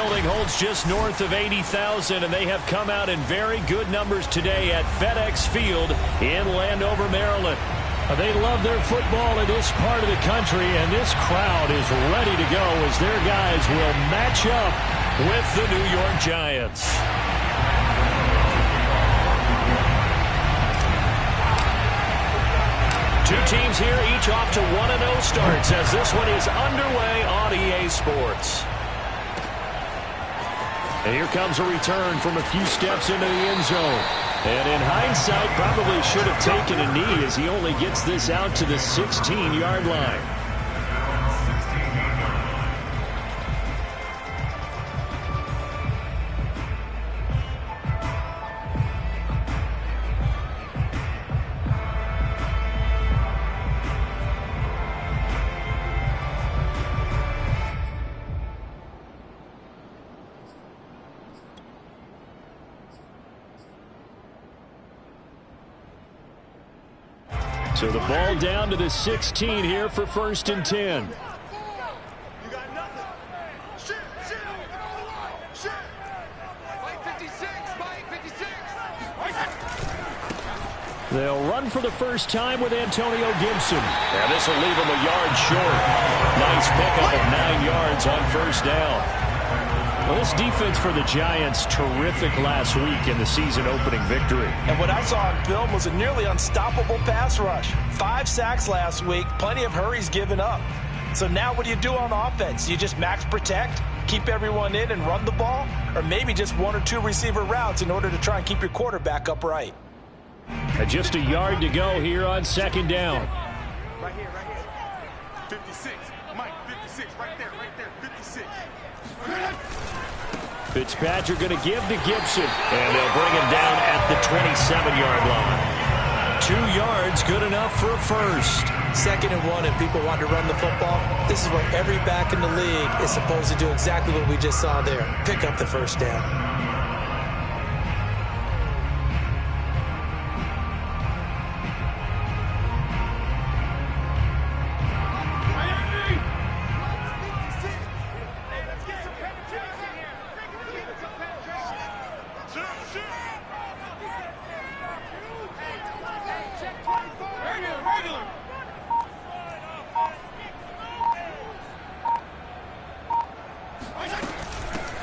building holds just north of 80,000, and they have come out in very good numbers today at FedEx Field in Landover, Maryland. They love their football in this part of the country, and this crowd is ready to go as their guys will match up with the New York Giants. Two teams here, each off to 1-0 starts as this one is underway on EA Sports. And here comes a return from a few steps into the end zone. And in hindsight, probably should have taken a knee as he only gets this out to the 16-yard line. So the ball down to the 16 here for 1st and 10. They'll run for the first time with Antonio Gibson. And this will leave him a yard short. Nice pickup of 9 yards on 1st down. Well, this defense for the Giants, terrific last week in the season-opening victory. And what I saw on film was a nearly unstoppable pass rush. 5 sacks last week, plenty of hurries given up. So now what do you do on offense? You just max protect, keep everyone in and run the ball? Or maybe just 1 or 2 receiver routes in order to try and keep your quarterback upright? And just a yard to go here on 2nd down. Right here, right here. 56. Mike, 56. Right there, 56. Fitzpatrick going to give to Gibson, and they'll bring him down at the 27-yard line. 2 yards, good enough for a first. 2nd and 1, and people want to run the football. This is where every back in the league is supposed to do exactly what we just saw there. Pick up the 1st down.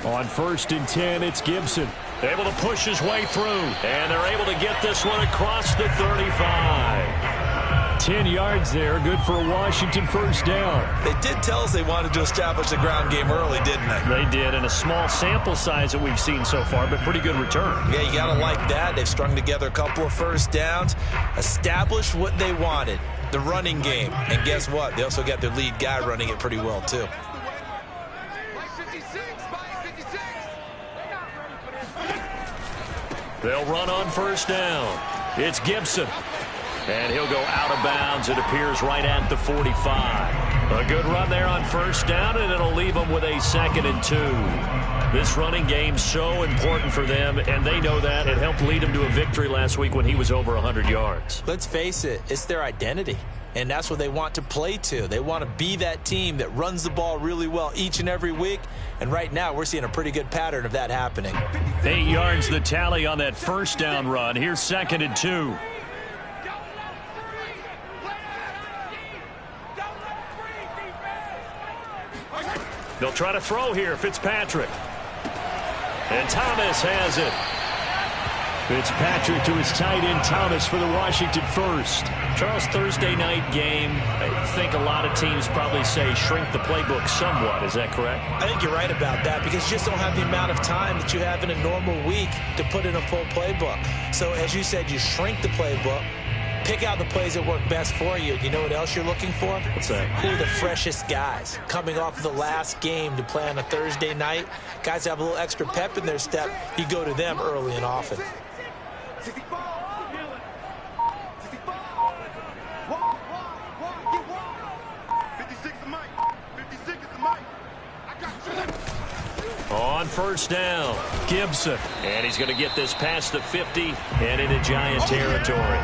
On 1st and 10, it's Gibson. Able to push his way through, and they're able to get this one across the 35. 10 yards there, good for a Washington 1st down. They did tell us they wanted to establish the ground game early, didn't they? They did, and a small sample size that we've seen so far, but pretty good return. Yeah, you got to like that. They've strung together a couple of 1st downs, established what they wanted, the running game. And guess what? They also got their lead guy running it pretty well, too. They'll run on 1st down. It's Gibson. And he'll go out of bounds. It appears right at the 45. A good run there on 1st down, and it'll leave them with a 2nd and 2. This running game's so important for them, and they know that. It helped lead them to a victory last week when he was over 100 yards. Let's face it, it's their identity. And that's what they want to play to. They want to be that team that runs the ball really well each and every week. And right now, we're seeing a pretty good pattern of that happening. 8 yards the tally on that 1st down run. Here's 2nd and 2. They'll try to throw here, Fitzpatrick. And Thomas has it. Fitzpatrick to his tight end, Thomas, for the Washington 1st. Charles, Thursday night game, I think a lot of teams probably say shrink the playbook somewhat. Is that correct? I think you're right about that because you just don't have the amount of time that you have in a normal week to put in a full playbook. So as you said, you shrink the playbook, pick out the plays that work best for you. You know what else you're looking for? What's that? Who are the freshest guys coming off of the last game to play on a Thursday night? Guys have a little extra pep in their step. You go to them early and often. On 1st down, Gibson. And he's going to get this past the 50 and into Giant territory.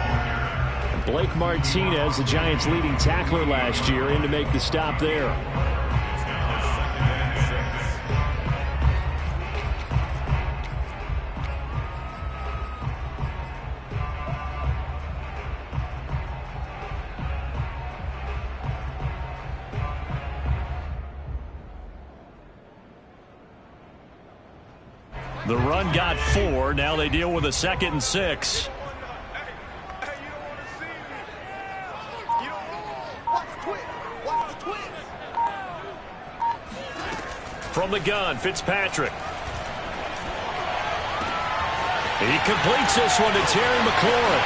Blake Martinez, the Giants' leading tackler last year, in to make the stop there. The run got 4. Now they deal with a 2nd and 6. From the gun, Fitzpatrick. He completes this one to Terry McLaurin.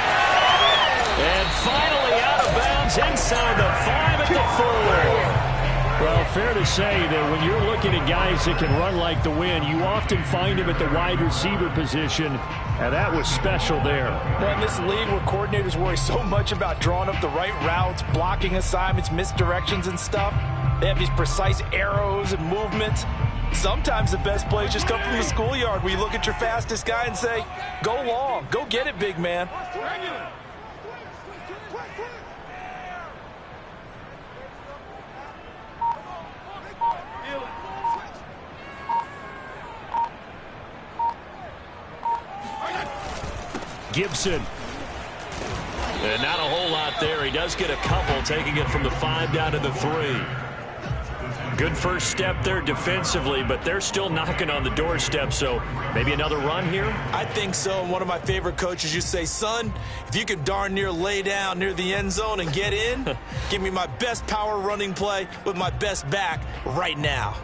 And finally out of bounds inside the 5 at the 4. Well, fair to say that when you're looking at guys that can run like the wind, you often find him at the wide receiver position, and that was special there. Well, in this league where coordinators worry so much about drawing up the right routes, blocking assignments, misdirections and stuff, they have these precise arrows and movements. Sometimes the best plays just come from the schoolyard where you look at your fastest guy and say, go long, go get it, big man. Gibson. And not a whole lot there. He does get a couple, taking it from the 5 down to the 3. Good first step there defensively, but they're still knocking on the doorstep, so maybe another run here? I think so. And one of my favorite coaches, you say, son, if you can darn near lay down near the end zone and get in, give me my best power running play with my best back right now.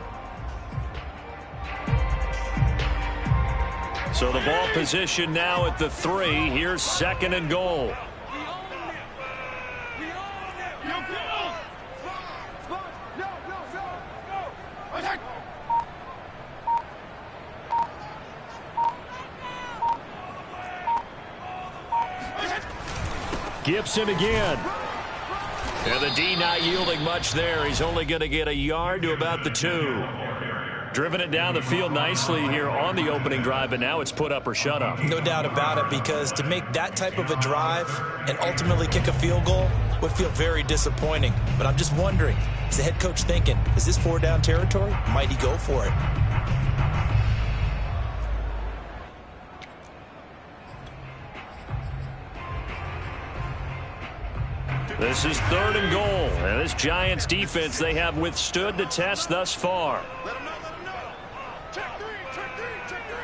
So the ball position now at the 3. Here's 2nd and goal. Gibson again. And the D not yielding much there. He's only going to get a yard to about the 2. Driven it down the field nicely here on the opening drive, but now it's put up or shut up. No doubt about it, because to make that type of a drive and ultimately kick a field goal would feel very disappointing. But I'm just wondering, is the head coach thinking, is this 4-down territory? Might he go for it? This is 3rd and goal. And this Giants defense, they have withstood the test thus far. Let him know, let him know. Check 3, check 3, check 3.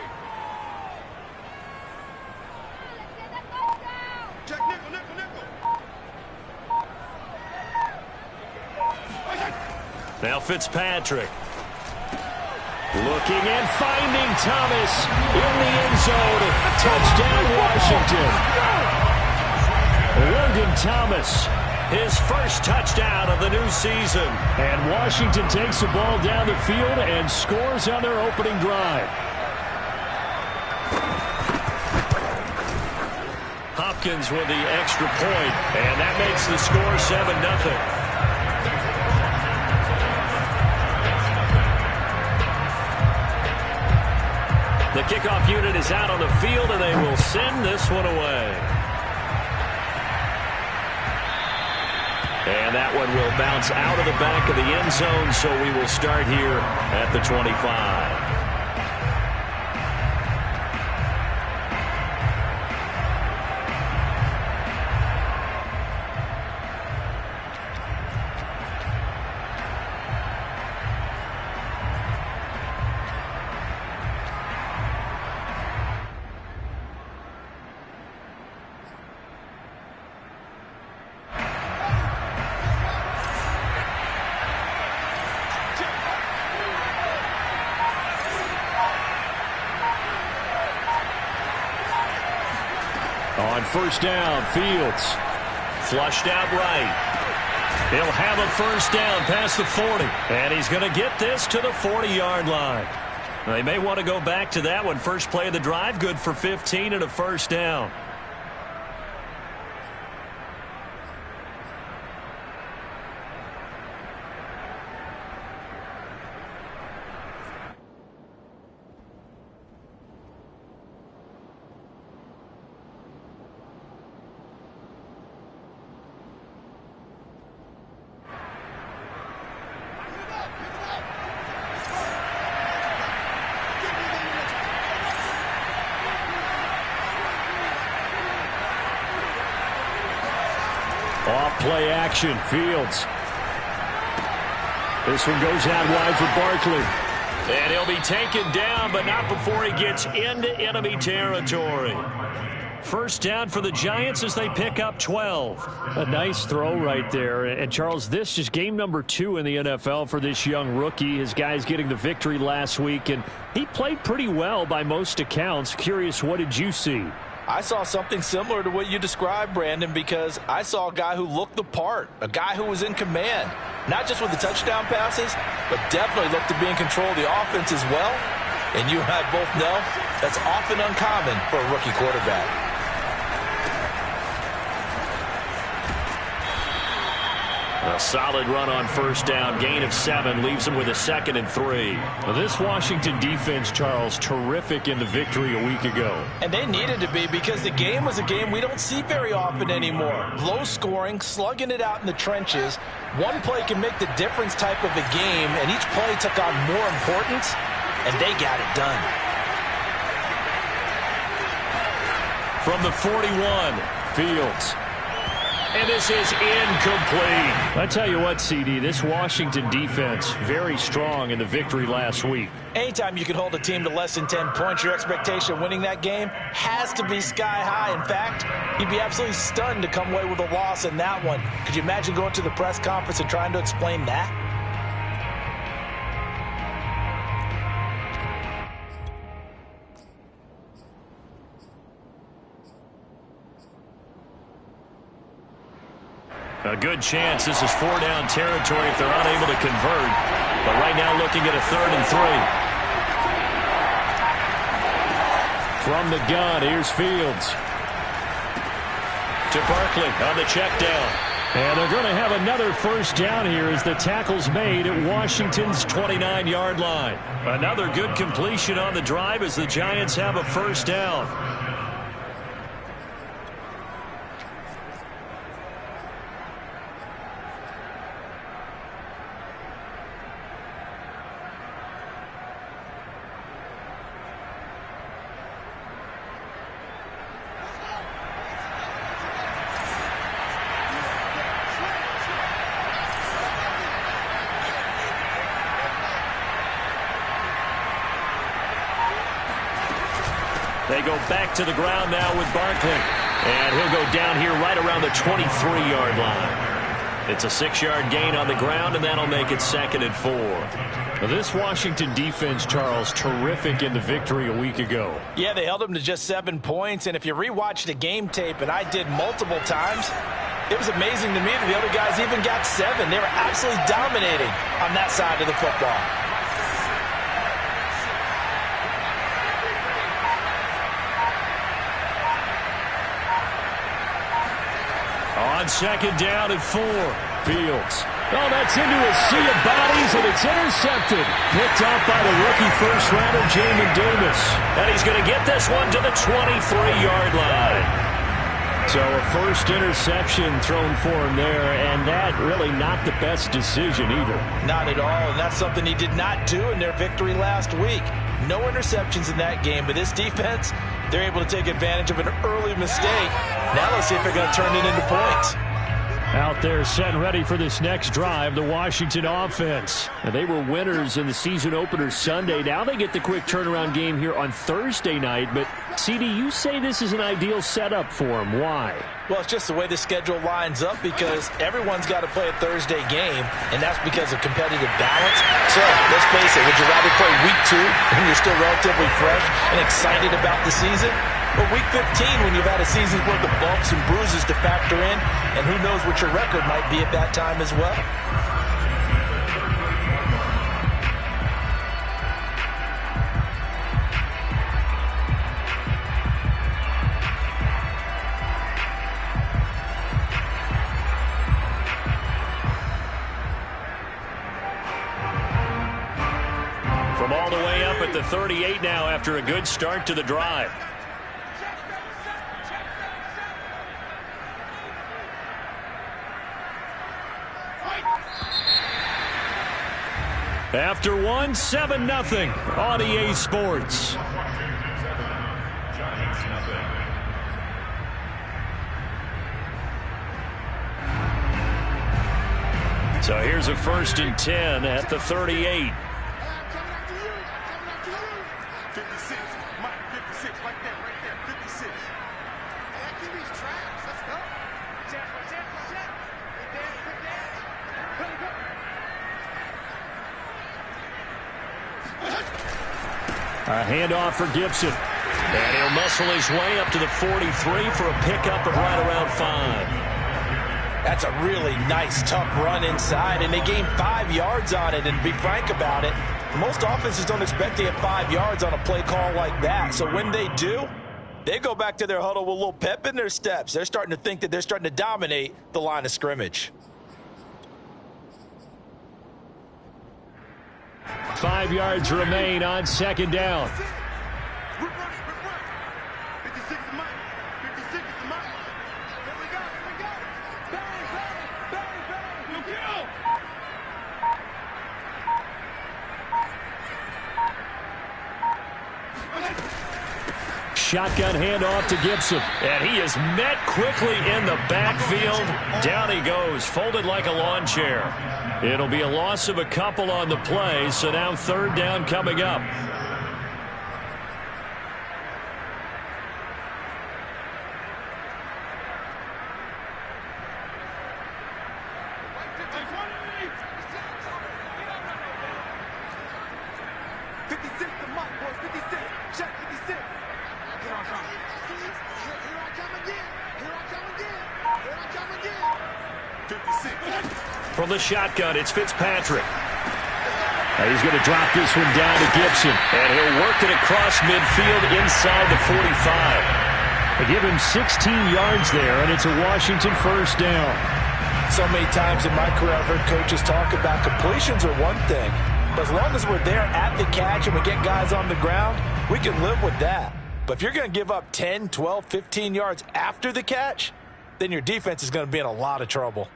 Check nickel, nickel, nickel. Now Fitzpatrick. Looking and finding Thomas in the end zone. Touchdown, Washington. Logan Thomas, his first touchdown of the new season. And Washington takes the ball down the field and scores on their opening drive. Hopkins with the extra point, and that makes the score 7-0. The kickoff unit is out on the field, and they will send this one away. And that one will bounce out of the back of the end zone, so we will start here at the 25. On first down, Fields flushed out right. He'll have a first down past the 40. And he's going to get this to the 40-yard line. They may want to go back to that one. First play of the drive, good for 15 and a first down. Off-play action, Fields. This one goes out wide for Barkley. And he'll be taken down, but not before he gets into enemy territory. First down for the Giants as they pick up 12. A nice throw right there. And, Charles, this is game number 2 in the NFL for this young rookie. His guys getting the victory last week, and he played pretty well by most accounts. Curious, what did you see? I saw something similar to what you described, Brandon, because I saw a guy who looked the part, a guy who was in command, not just with the touchdown passes, but definitely looked to be in control of the offense as well. And you and I both know that's often uncommon for a rookie quarterback. A solid run on first down. Gain of 7 leaves him with a 2nd and 3. Well, this Washington defense, Charles, terrific in the victory a week ago. And they needed to be, because the game was a game we don't see very often anymore. Low scoring, slugging it out in the trenches. One play can make the difference type of a game, and each play took on more importance, and they got it done. From the 41, Fields. And this is incomplete. I tell you what, CD, this Washington defense, very strong in the victory last week. Anytime you can hold a team to less than 10 points, your expectation of winning that game has to be sky high. In fact, you'd be absolutely stunned to come away with a loss in that one. Could you imagine going to the press conference and trying to explain that? A good chance this is 4-down territory if they're unable to convert. But right now looking at a 3rd and 3. From the gun, here's Fields. To Barkley on the check down. And they're going to have another first down here as the tackle's made at Washington's 29-yard line. Another good completion on the drive as the Giants have a first down. They go back to the ground now with Barkley. And he'll go down here right around the 23-yard line. It's a 6-yard gain on the ground, and that'll make it 2nd and 4. Now, this Washington defense, Charles, terrific in the victory a week ago. Yeah, they held them to just 7 points. And if you rewatch the game tape, and I did multiple times, it was amazing to me that the other guys even got 7. They were absolutely dominating on that side of the football. On 2nd down and 4. Fields. Oh, that's into a sea of bodies, and it's intercepted. Picked up by the rookie first-rounder, Jamin Davis. And he's going to get this one to the 23-yard line. So a first interception thrown for him there, and that really not the best decision either. Not at all, and that's something he did not do in their victory last week. No interceptions in that game, but this defense, they're able to take advantage of an early mistake. Now let's see if they're going to turn it into points. Out there set and ready for this next drive, the Washington offense. And they were winners in the season opener Sunday. Now they get the quick turnaround game here on Thursday night. But, CD, you say this is an ideal setup for them. Why? Well, it's just the way the schedule lines up because everyone's got to play a Thursday game, and that's because of competitive balance. So, let's face it, would you rather play week 2 when you're still relatively fresh and excited about the season? Or week 15 when you've had a season's worth of bumps and bruises to factor in, and who knows what your record might be at that time as well? From all the way up at the 38 now after a good start to the drive. After one, 7-0 on EA Sports. So here's a 1st and 10 at the 38. 56, Mike, 56, right there, 56. Hey, that QB's trash. Let's go. Check. Quick dance. Let it go. A handoff for Gibson. And he'll muscle his way up to the 43 for a pickup of right around 5. That's a really nice, tough run inside, and they gained 5 yards on it. And to be frank about it, most offenses don't expect to get 5 yards on a play call like that. So when they do, they go back to their huddle with a little pep in their steps. They're starting to think that they're starting to dominate the line of scrimmage. 5 yards remain on second down. We're running. 56 is Mike. 56 is Mike. Here we go. Bang. No kill. Shotgun handoff to Gibson. And he is met quickly in the backfield. Down he goes, folded like a lawn chair. It'll be a loss of a couple on the play, so now third down coming up. From the shotgun, it's Fitzpatrick. He's going to drop this one down to Gibson. And he'll work it across midfield inside the 45. They give him 16 yards there, and it's a Washington first down. So many times in my career, I've heard coaches talk about completions are one thing. But as long as we're there at the catch and we get guys on the ground, we can live with that. But if you're going to give up 10, 12, 15 yards after the catch, then your defense is going to be in a lot of trouble.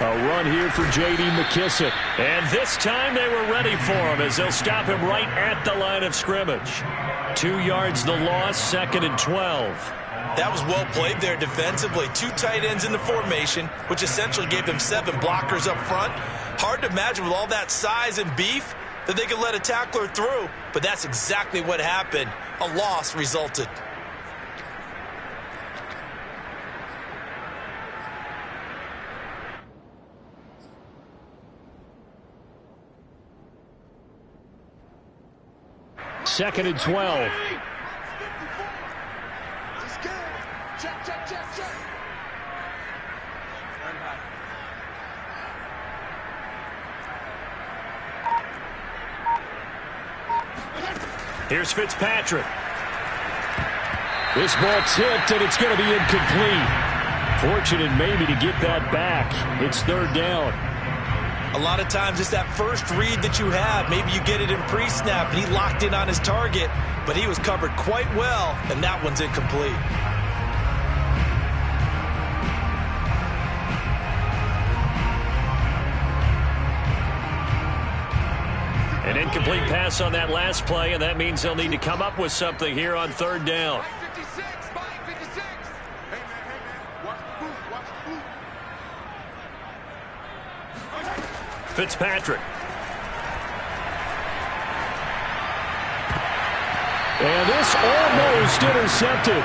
A run here for J.D. McKissick. And this time they were ready for him as they'll stop him right at the line of scrimmage. 2 yards the loss, 2nd and 12. That was well played there defensively. 2 tight ends in the formation, which essentially gave them 7 blockers up front. Hard to imagine with all that size and beef that they could let a tackler through, but that's exactly what happened. A loss resulted. Second and 12. Check. Here's Fitzpatrick. This ball tipped, and it's going to be incomplete. Fortunate maybe to get that back. It's third down. A lot of times it's that first read that you have. Maybe you get it in pre-snap, and he locked in on his target, but he was covered quite well, and that one's incomplete. An incomplete pass on that last play, and that means they'll need to come up with something here on third down. Mike 56. Hey, man. Watch the boot. Fitzpatrick. And this almost intercepted.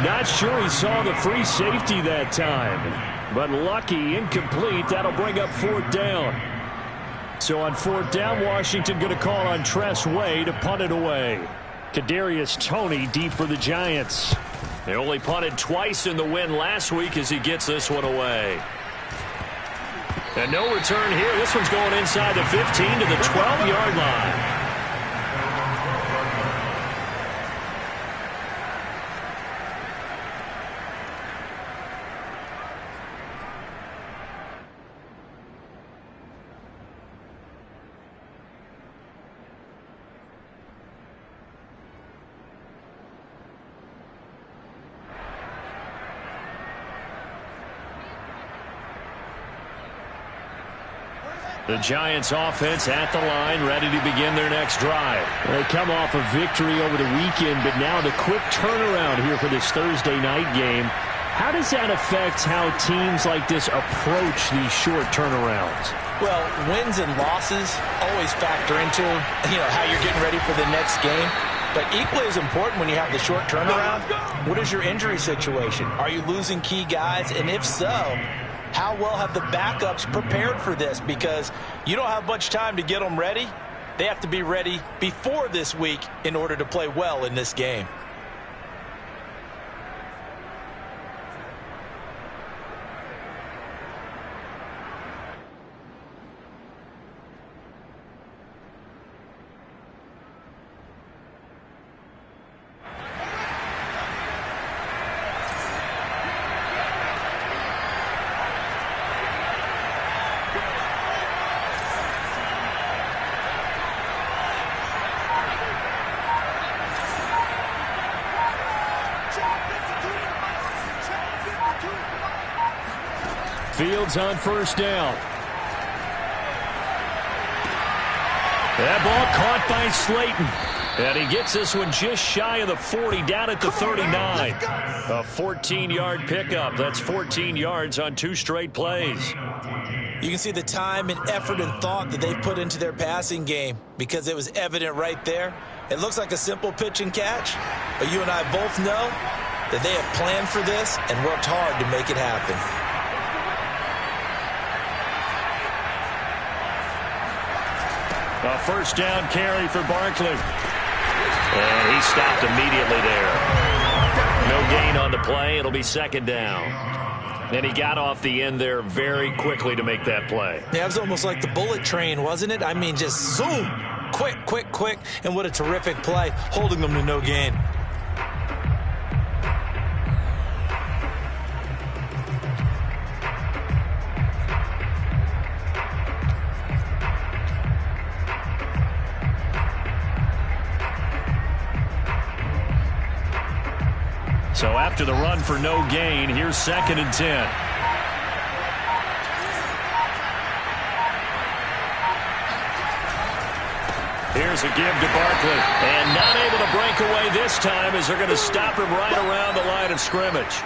Not sure he saw the free safety that time. But lucky, incomplete. That'll bring up fourth down. So on fourth down, Washington going to call on Tress Way to punt it away. Kadarius Toney deep for the Giants. They only punted twice in the win last week as he gets this one away. And no return here. This one's going inside the 15 to the 12-yard line. The Giants offense at the line, ready to begin their next drive. They come off a victory over the weekend, but now the quick turnaround here for this Thursday night game. How does that affect how teams like this approach these short turnarounds? Well, wins and losses always factor into, how you're getting ready for the next game. But equally as important when you have the short turnaround, what is your injury situation? Are you losing key guys? And if so, how well have the backups prepared for this? Because you don't have much time to get them ready. They have to be ready before this week in order to play well in this game. Fields on first down. That ball caught by Slayton. And he gets this one just shy of the 40, down at the 39. A 14-yard pickup. That's 14 yards on 2 straight plays. You can see the time and effort and thought that they put into their passing game because it was evident right there. It looks like a simple pitch and catch, but you and I both know that they have planned for this and worked hard to make it happen. A first down carry for Barkley. And he stopped immediately there. No gain on the play. It'll be second down. And he got off the end there very quickly to make that play. Yeah, it was almost like the bullet train, wasn't it? I mean, just zoom. Quick, quick, quick. And what a terrific play, holding them to no gain. So after the run for no gain, here's 2nd and 10. Here's a give to Barkley. And not able to break away this time as they're going to stop him right around the line of scrimmage.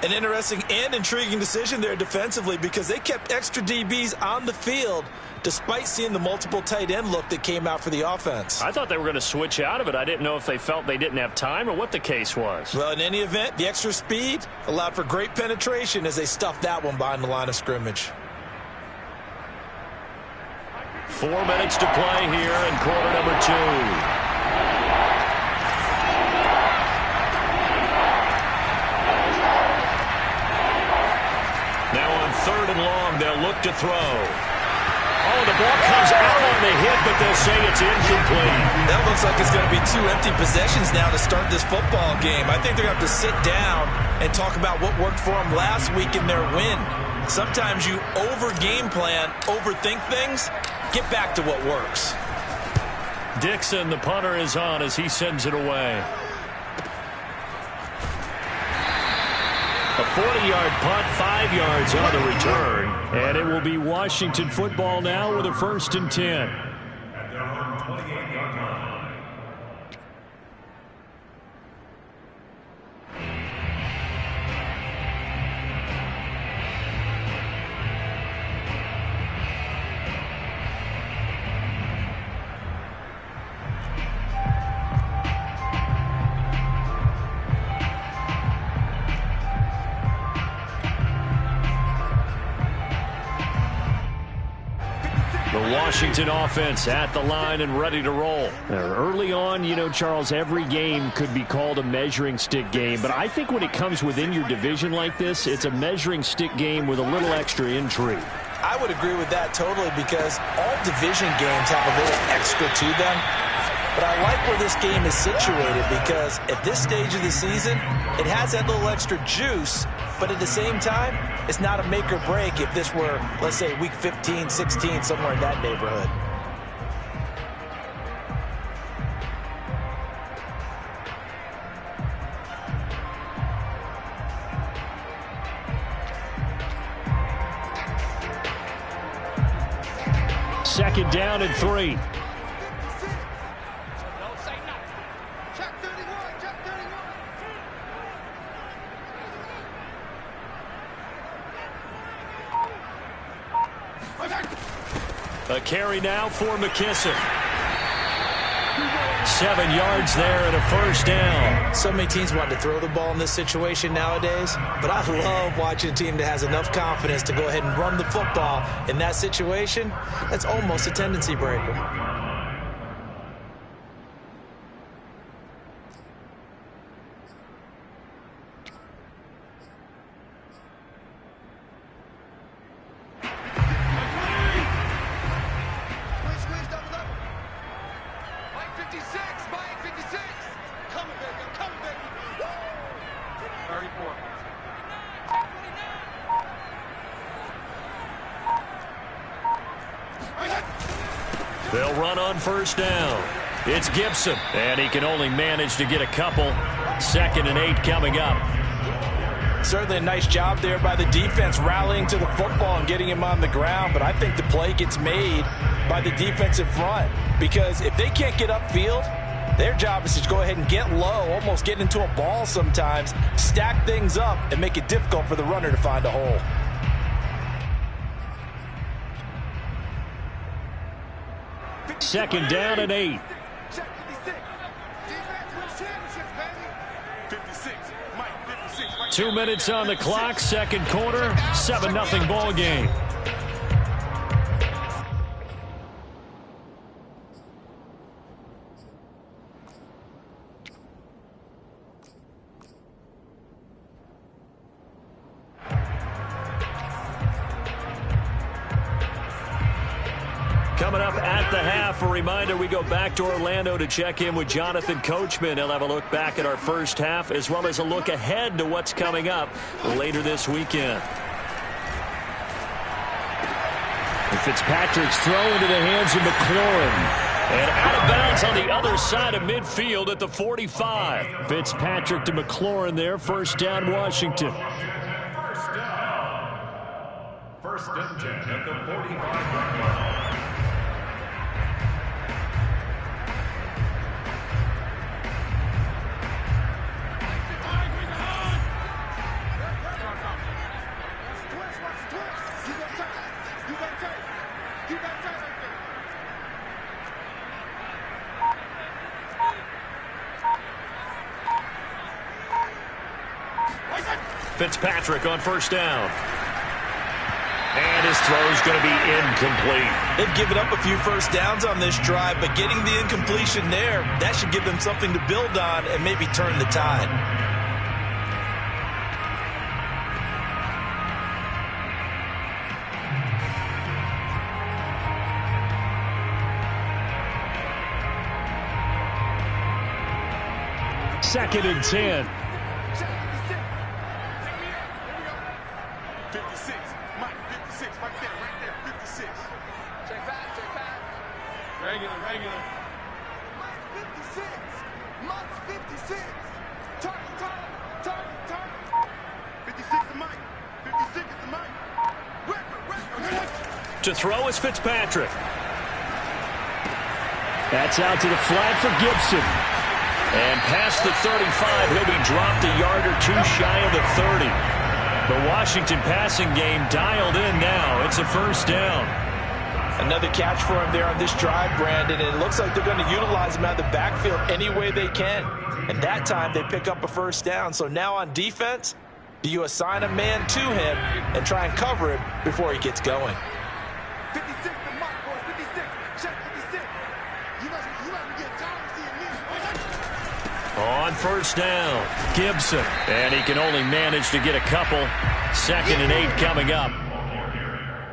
An interesting and intriguing decision there defensively because they kept extra DBs on the field despite seeing the multiple tight end look that came out for the offense. I thought they were going to switch out of it. I didn't know if they felt they didn't have time or what the case was. Well, in any event, the extra speed allowed for great penetration as they stuffed that one behind the line of scrimmage. 4 minutes to play here in quarter number 2. Now on 3rd and long, they'll look to throw. Oh, the ball comes out on the hit, but they'll say it's incomplete. That looks like it's going to be 2 empty possessions now to start this football game. I think they're going to have to sit down and talk about what worked for them last week in their win. Sometimes you over-game plan, overthink things. Get back to what works. Dixon, the punter, is on as he sends it away. A 40-yard punt, 5 yards on the return. And it will be Washington football now with a 1st and 10. Washington offense at the line and ready to roll. Early on, Charles, every game could be called a measuring stick game. But I think when it comes within your division like this, it's a measuring stick game with a little extra intrigue. I would agree with that totally because all division games have a little extra to them. But I like where this game is situated because at this stage of the season, it has that little extra juice. But at the same time, it's not a make or break if this were, let's say, week 15, 16, somewhere in that neighborhood. second down and 3. Check 31, check 31. A carry now for McKissick. 7 yards there and a first down. So many teams want to throw the ball in this situation nowadays, but I love watching a team that has enough confidence to go ahead and run the football in that situation. That's almost a tendency breaker. Squeeze down the level. Mike 56, Mike 56. Coming, baby, I'm coming, baby. Woo! 34. They'll run on first down. It's Gibson, and he can only manage to get a couple. 2nd and 8 coming up. Certainly a nice job there by the defense rallying to the football and getting him on the ground, but I think the play gets made by the defensive front because if they can't get upfield, their job is to go ahead and get low, almost get into a ball sometimes, stack things up, and make it difficult for the runner to find a hole. Second down and 8. Check 56. Defense wins championships, baby. 56. Mike 56. Right 2 minutes on the clock, second quarter, 7-0 ball game. Coming up at the half, a reminder, we go back to Orlando to check in with Jonathan Coachman. He'll have a look back at our first half as well as a look ahead to what's coming up later this weekend. And Fitzpatrick's throw into the hands of McLaurin. And out of bounds on the other side of midfield at the 45. Fitzpatrick to McLaurin there, first down Washington. First and 10 at the 45-yard line. Fitzpatrick on first down. And his throw's going to be incomplete. They've given up a few first downs on this drive, but getting the incompletion there, that should give them something to build on and maybe turn the tide. Second and 10. 56. Mike 56. Right there. 56. Check back. Regular. Mike 56. Mike's 56. Target. 56 to Mike. 56 is to Mike. Record. To throw is Fitzpatrick. That's out to the flat for Gibson. And past the 35, he'll be dropped a yard or two shy of the 30. The Washington passing game dialed in now. It's a first down. Another catch for him there on this drive, Brandon, and it looks like they're going to utilize him out of the backfield any way they can. And that time they pick up a first down. So now on defense, do you assign a man to him and try and cover him before he gets going? 56 to Mike, boys. 56. Check 56. You let me get tired of seeing me. On first down, Gibson. And he can only manage to get a couple. 2nd and 8 coming up.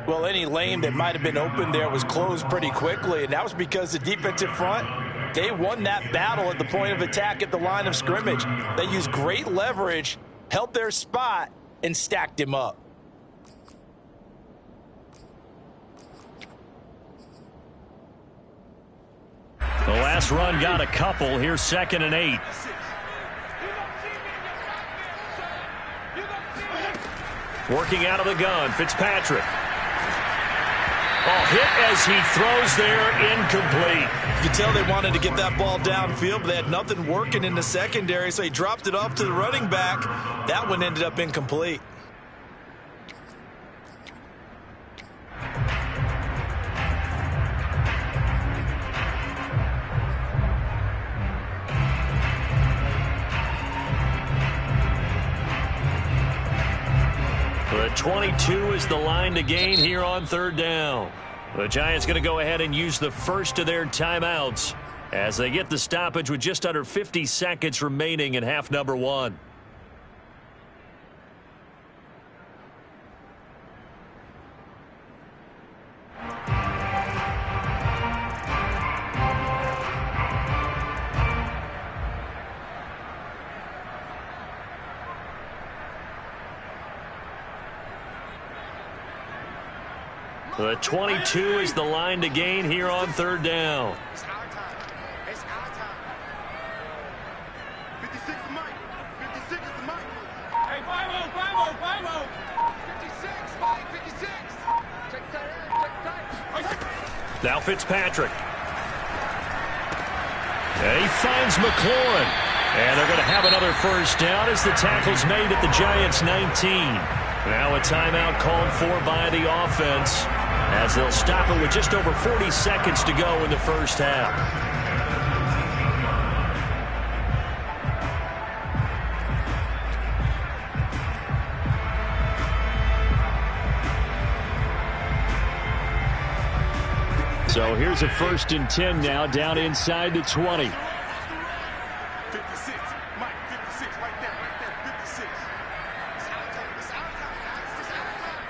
Well, any lane that might have been open there was closed pretty quickly, and that was because the defensive front, they won that battle at the point of attack at the line of scrimmage. They used great leverage, held their spot, and stacked him up. The last run got a couple. Here's 2nd and 8. Working out of the gun, Fitzpatrick. Oh, hit as he throws there, incomplete. You could tell they wanted to get that ball downfield, but they had nothing working in the secondary, so he dropped it off to the running back. That one ended up incomplete. The 22 is the line to gain here on third down. The Giants going to go ahead and use the first of their timeouts as they get the stoppage with just under 50 seconds remaining in half number one. The 22 is the line to gain here on third down. It's our time. It's our time. 56 is Mike. 56 is Mike. Hey, 5-0, 5-0, 5-0. 56, Mike, 56. Check that in, check that. Now Fitzpatrick. And he finds McLaurin. And they're going to have another first down as the tackle's made at the Giants' 19. Now a timeout called for by the offense as they'll stop it with just over 40 seconds to go in the first half. So here's a 1st and 10 now down inside the 20. 56. Mike, 56 right there, 56. It's our time. It's our time, guys. It's our time.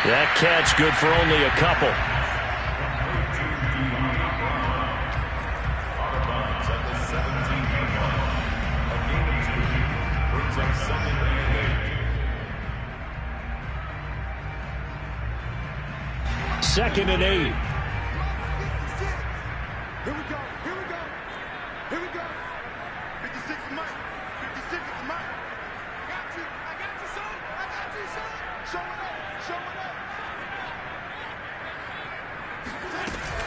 That catch good for only a couple. Second and 8. Here we go. Here we go. Here we go. 56 is Mike. 56 is Mike. I got you. I got you, son. I got you, son. Show it up. Show it up.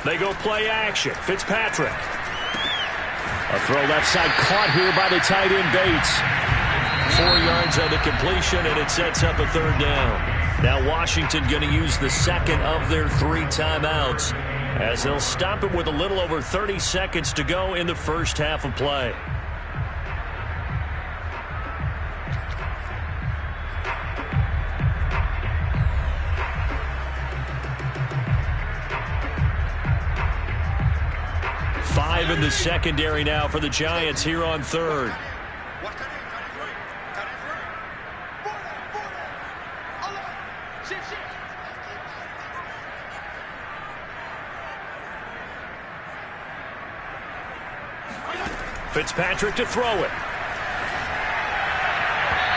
They go play action. Fitzpatrick. A throw left side caught here by the tight end Bates. 4 yards on the completion, and it sets up a third down. Now Washington going to use the second of their 3 timeouts as they'll stop it with a little over 30 seconds to go in the first half of play. Five in the secondary now for the Giants here on third. Watch that in. Cut it right. Cut it right. For that. Allah. Shift, shift. Fitzpatrick to throw it.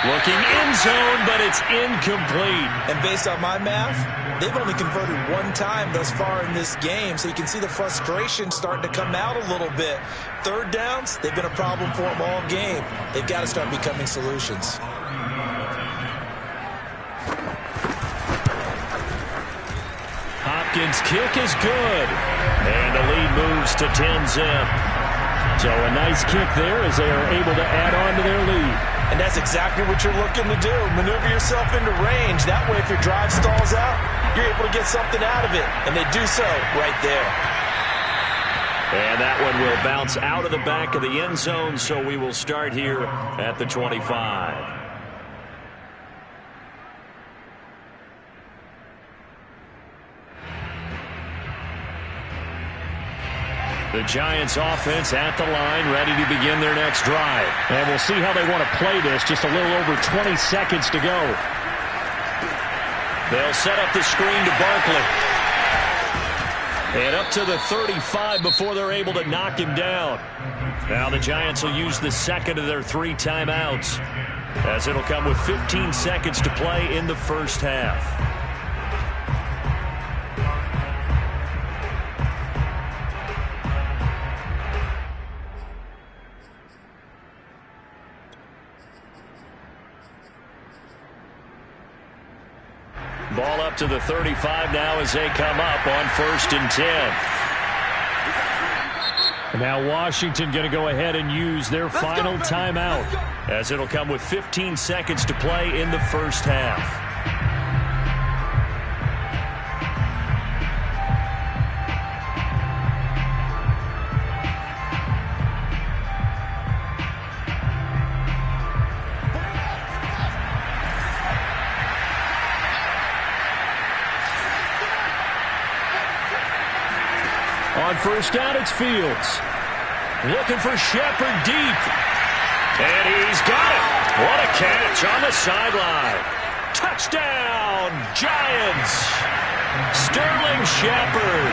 Looking end zone, but it's incomplete. And based on my math, they've only converted 1 time thus far in this game, so you can see the frustration starting to come out a little bit. Third downs, they've been a problem for them all game. They've got to start becoming solutions. Hopkins' kick is good. And the lead moves to 10-zip. So a nice kick there as they are able to add on to their lead. And that's exactly what you're looking to do. Maneuver yourself into range. That way, if your drive stalls out, you're able to get something out of it. And they do so right there. And that one will bounce out of the back of the end zone, so we will start here at the 25. The Giants offense at the line, ready to begin their next drive. And we'll see how they want to play this. Just a little over 20 seconds to go. They'll set up the screen to Barkley. And up to the 35 before they're able to knock him down. Now the Giants will use the second of their 3 timeouts, as it'll come with 15 seconds to play in the first half. up to the 35 now as they come up on 1st and 10. Now Washington going to go ahead and use their final timeout, as it'll come with 15 seconds to play in the first half. On 1st down, it's Fields. Looking for Shepard deep. And he's got it. What a catch on the sideline. Touchdown, Giants. Sterling Shepard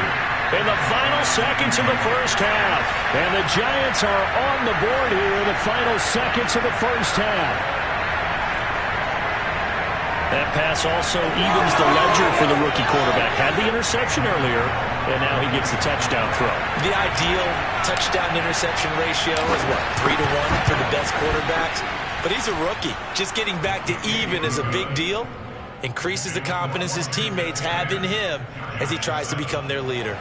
in the final seconds of the first half. And the Giants are on the board here in the final seconds of the first half. That pass also evens the ledger for the rookie quarterback. Had the interception earlier, and now he gets the touchdown throw. The ideal touchdown-interception ratio is, what, 3-to-1 for the best quarterbacks? But he's a rookie. Just getting back to even is a big deal. Increases the confidence his teammates have in him as he tries to become their leader.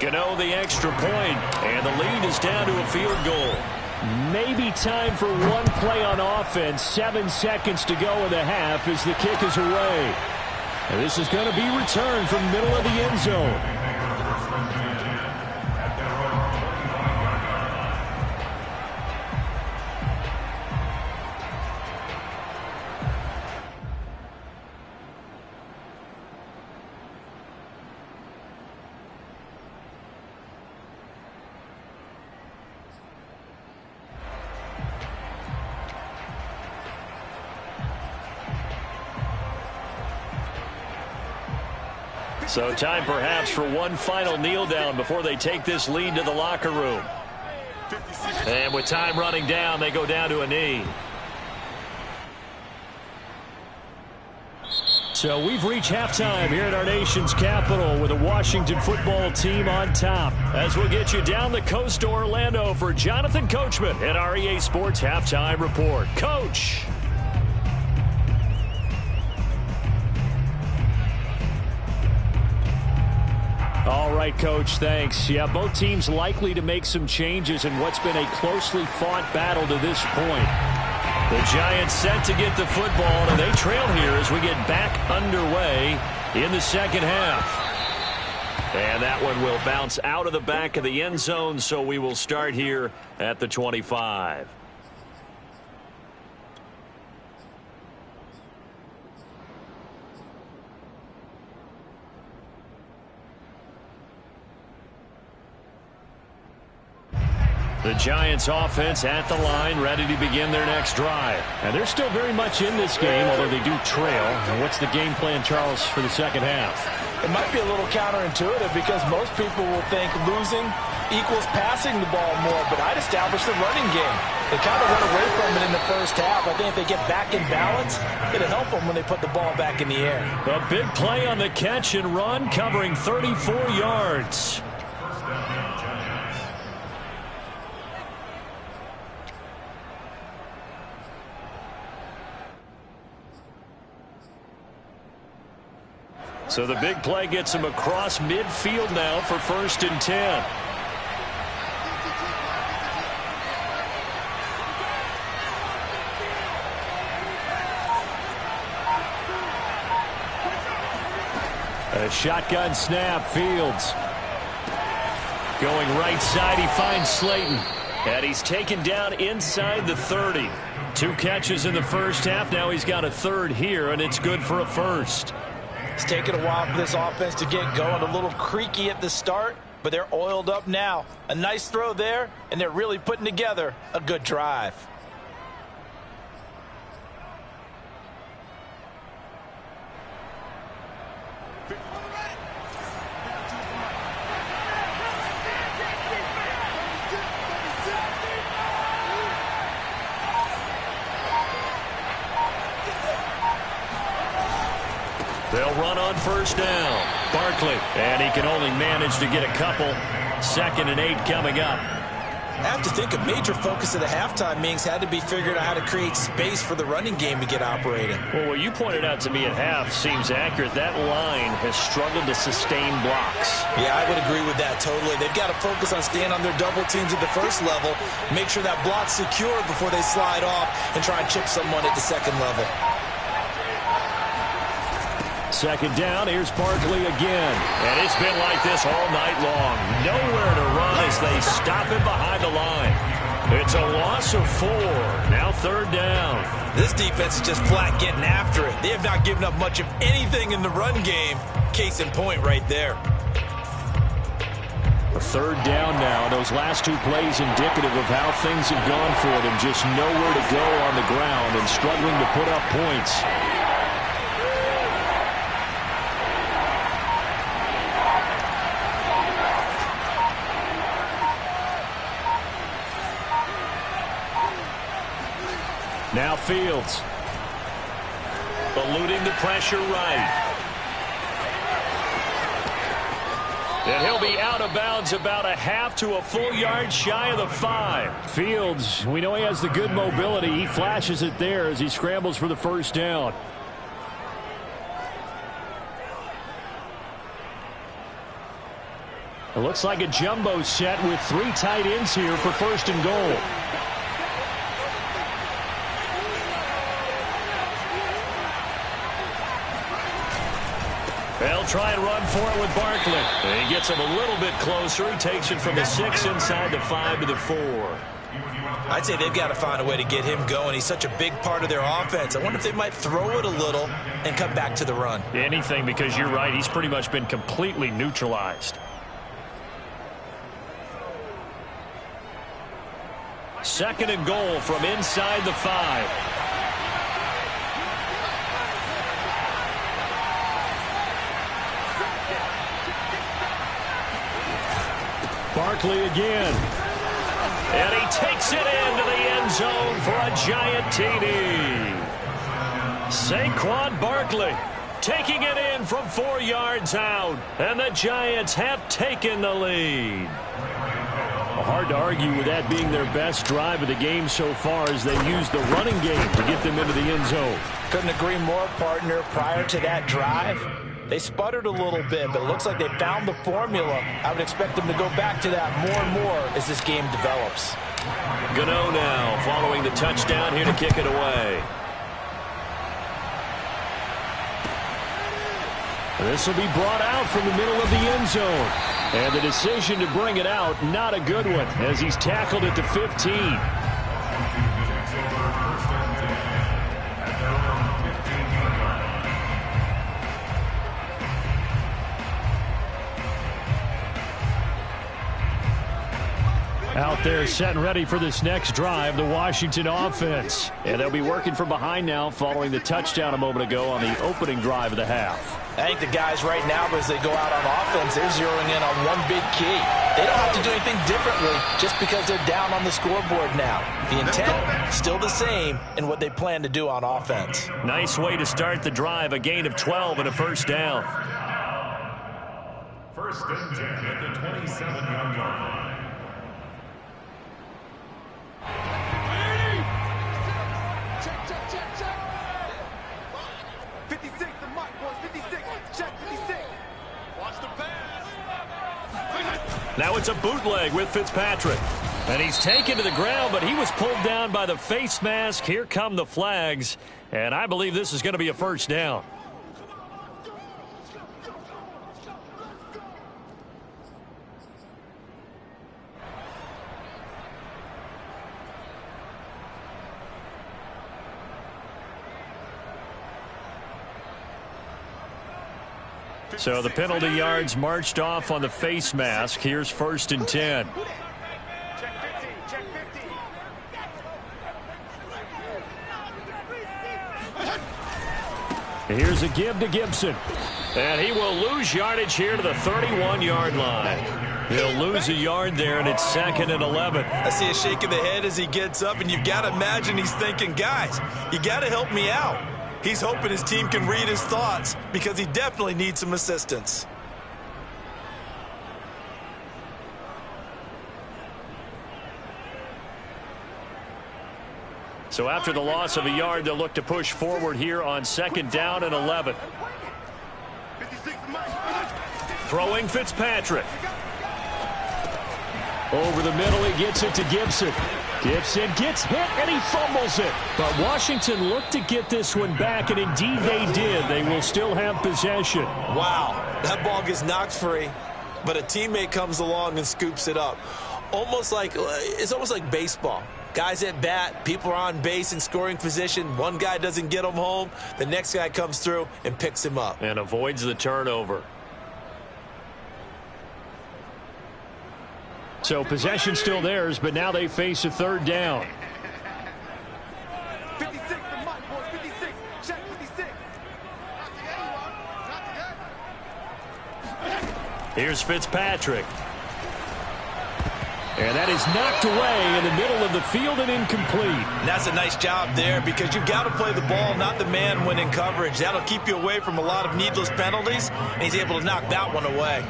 Gano the extra point, and the lead is down to a field goal. Maybe time for one play on offense. 7 seconds to go in the half as the kick is away. And this is going to be returned from middle of the end zone. So time perhaps for one final kneel down before they take this lead to the locker room. And with time running down, they go down to a knee. So we've reached halftime here at our nation's capital with the Washington football team on top. As we'll get you down the coast to Orlando for Jonathan Coachman at our EA Sports Halftime Report. Coach. All right, Coach, thanks. Yeah, both teams likely to make some changes in what's been a closely fought battle to this point. The Giants set to get the football, and they trail here as we get back underway in the second half. And that one will bounce out of the back of the end zone, so we will start here at the 25. The Giants offense at the line, ready to begin their next drive. And they're still very much in this game, although they do trail. And what's the game plan, Charles, for the second half? It might be a little counterintuitive because most people will think losing equals passing the ball more, but I'd establish the running game. They kind of went away from it in the first half. I think if they get back in balance, it'll help them when they put the ball back in the air. A big play on the catch and run, covering 34 yards. So the big play gets him across midfield now for 1st and 10. A shotgun snap, Fields. Going right side, he finds Slayton. And he's taken down inside the 30. 2 catches in the first half. Now he's got a third here, and it's good for a first. It's taken a while for this offense to get going. A little creaky at the start, but they're oiled up now. A nice throw there, and they're really putting together a good drive. They'll run on 1st down. Barkley, and he can only manage to get a couple. 2nd and 8 coming up. I have to think a major focus of the halftime meetings had to be figuring out how to create space for the running game to get operating. Well, what you pointed out to me at half seems accurate. That line has struggled to sustain blocks. Yeah, I would agree with that totally. They've got to focus on staying on their double teams at the first level, make sure that block's secure before they slide off and try and chip someone at the second level. Second down, here's Barkley again. And it's been like this all night long. Nowhere to run as they stop him behind the line. It's a loss of 4. Now third down. This defense is just flat getting after it. They have not given up much of anything in the run game. Case in point right there. A third down now. Those last 2 plays indicative of how things have gone for them. Just nowhere to go on the ground and struggling to put up points. Now Fields. Eluding the pressure right. And he'll be out of bounds about a half to a full yard shy of the 5. Fields, we know he has the good mobility. He flashes it there as he scrambles for the first down. It looks like a jumbo set with 3 tight ends here for first and goal. They'll try and run for it with Barkley. And he gets him a little bit closer. He takes it from the 6 inside the 5 to the 4. I'd say they've got to find a way to get him going. He's such a big part of their offense. I wonder if they might throw it a little and come back to the run. Anything, because you're right. He's pretty much been completely neutralized. Second and goal from inside the 5. Barkley again. And he takes it into the end zone for a giant TD. Saquon Barkley taking it in from 4 yards out. And the Giants have taken the lead. Well, hard to argue with that being their best drive of the game so far as they use the running game to get them into the end zone. Couldn't agree more, partner. Prior to that drive, they sputtered a little bit, but it looks like they found the formula. I would expect them to go back to that more and more as this game develops. Gano now following the touchdown here to kick it away. This will be brought out from the middle of the end zone. And the decision to bring it out, not a good one, as he's tackled at the 15. Out there set and ready for this next drive, the Washington offense. And they'll be working from behind now following the touchdown a moment ago on the opening drive of the half. I think the guys right now, as they go out on offense, they're zeroing in on one big key. They don't have to do anything differently just because they're down on the scoreboard now. The intent, still the same in what they plan to do on offense. Nice way to start the drive, a gain of 12 and a first down. First and 10 at the 27-yard line. Check, check, check, check. 56, the mark, boys. 56. Check, 56. Watch the pass. Now it's a bootleg with Fitzpatrick. And he's taken to the ground, but he was pulled down by the face mask. Here come the flags. And I believe this is going to be a first down. So the penalty yards marched off on the face mask. Here's first and 10. Check 15, check 15. Here's a give to Gibson. And he will lose yardage here to the 31-yard line. He'll lose a yard there, and it's second and 11. I see a shake of the head as he gets up, and you've got to imagine he's thinking, guys, you got to help me out. He's hoping his team can read his thoughts because he definitely needs some assistance. So after the loss of a yard, they'll look to push forward here on 2nd down and 11. 56, Mike. Throwing Fitzpatrick. Over the middle, he gets it to Gibson. Gibson gets hit, and he fumbles it. But Washington looked to get this one back, and indeed they did. They will still have possession. Wow, that ball gets knocked free, but a teammate comes along and scoops it up. It's almost like baseball. Guys at bat, people are on base in scoring position. One guy doesn't get him home. The next guy comes through and picks him up. And avoids the turnover. So possession still theirs, but now they face a 3rd down. 56 to Mike, boys. 56. Check 56. Here's Fitzpatrick. And that is knocked away in the middle of the field and incomplete. And that's a nice job there because you've got to play the ball, not the man when in coverage. That'll keep you away from a lot of needless penalties, and he's able to knock that one away.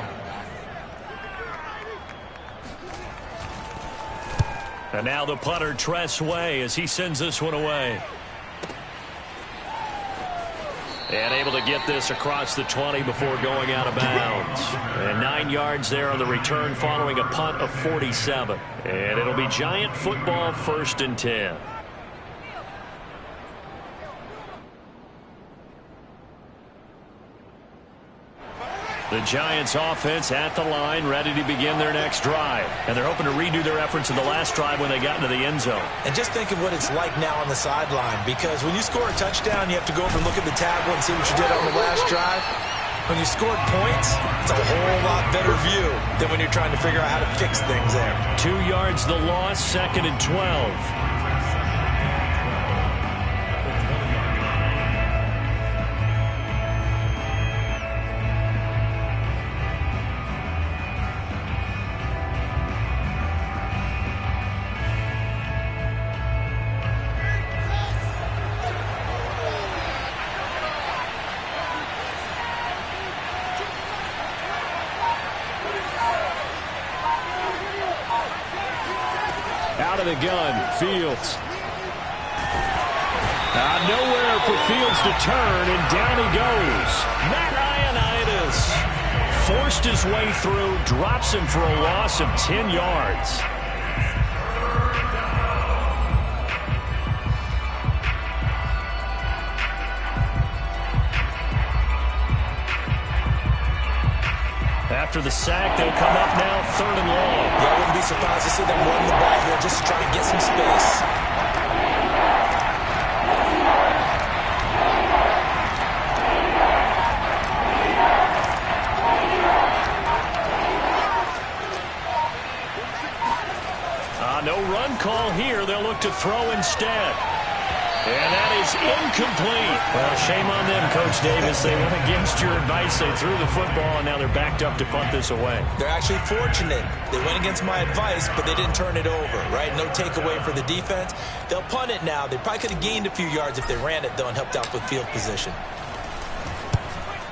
And now the punter, Tress Way, as he sends this one away. And able to get this across the 20 before going out of bounds. And 9 yards there on the return following a punt of 47. And it'll be Giant football, 1st and 10. The Giants offense at the line, ready to begin their next drive. And they're hoping to redo their efforts in the last drive when they got into the end zone. And just think of what it's like now on the sideline, because when you score a touchdown, you have to go over and look at the tablet and see what you did on the last drive. When you scored points, it's a whole lot better view than when you're trying to figure out how to fix things there. 2 yards the loss, 2nd and 12. Out of the gun, Fields. Nowhere for Fields to turn, and down he goes. Matt Ioannidis forced his way through, drops him for a loss of 10 yards. After the sack, they'll come up now 3rd and long. Yeah, I wouldn't be surprised to see them run the ball here just to try and get some space. No run call here. They'll look to throw instead. And that is incomplete. Well, shame on them, Coach Davis. They went against your advice. They threw the football, and now they're backed up to punt this away. They're actually fortunate. They went against my advice, but they didn't turn it over, right? No takeaway for the defense. They'll punt it now. They probably could have gained a few yards if they ran it, though, and helped out with field position.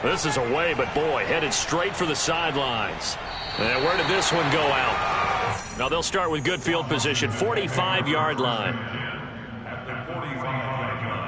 This is away, but boy, headed straight for the sidelines. And where did this one go out? Now they'll start with good field position, 45-yard line. At the 45-yard line.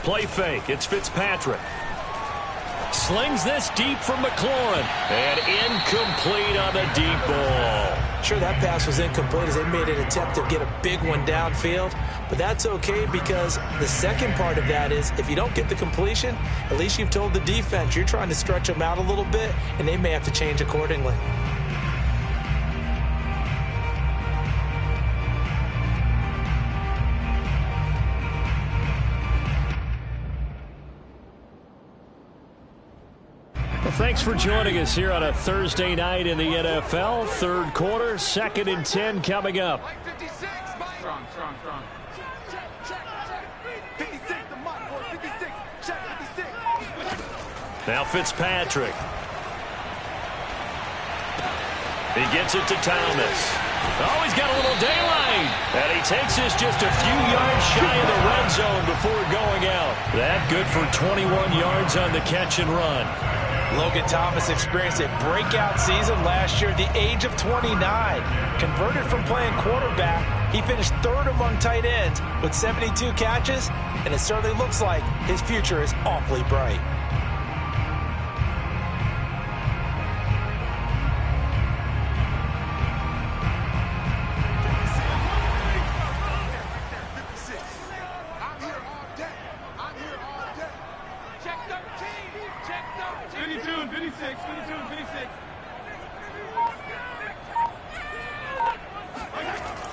Play fake. It's Fitzpatrick. Slings this deep from McLaurin. And incomplete on the deep ball. Sure, that pass was incomplete as they made an attempt to get a big one downfield. But that's okay because the second part of that is if you don't get the completion, at least you've told the defense you're trying to stretch them out a little bit, and they may have to change accordingly. Thanks for joining us here on a Thursday night in the NFL. Third quarter, 2nd and 10 coming up. Mike 56, Mike. Strong. Now Fitzpatrick. He gets it to Thomas. Oh, he's got a little daylight. And he takes this just a few yards shy of the red zone before going out. That good for 21 yards on the catch and run. Logan Thomas experienced a breakout season last year at the age of 29. Converted from playing quarterback, he finished third among tight ends with 72 catches, and it certainly looks like his future is awfully bright.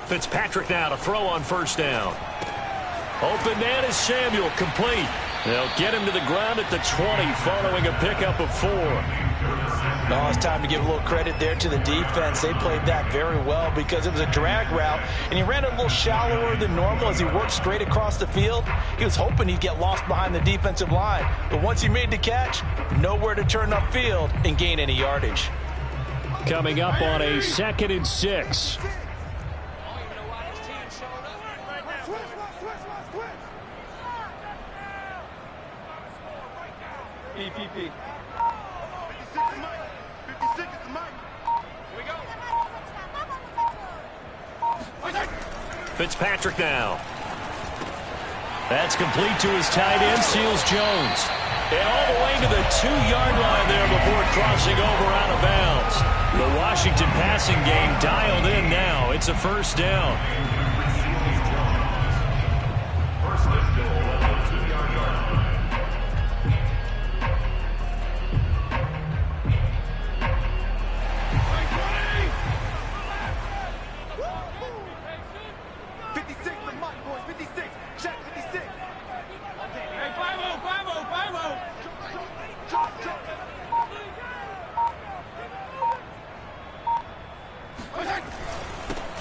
Fitzpatrick now to throw on first down. Open man is Samuel, complete. They'll get him to the ground at the 20 following a pickup of 4. Oh, it's time to give a little credit there to the defense. They played that very well because it was a drag route, and he ran a little shallower than normal as he worked straight across the field. He was hoping he'd get lost behind the defensive line, but once he made the catch, nowhere to turn upfield and gain any yardage. Coming up on a 2nd and 6. PPP. 56 is Mike. 56 is Mike. Here we go. Fitzpatrick now. That's complete to his tight end, Seals Jones. And all the way to the 2-yard line there before crossing over out of bounds. The Washington passing game dialed in now. It's a first down. First and goal at the 2-yard line.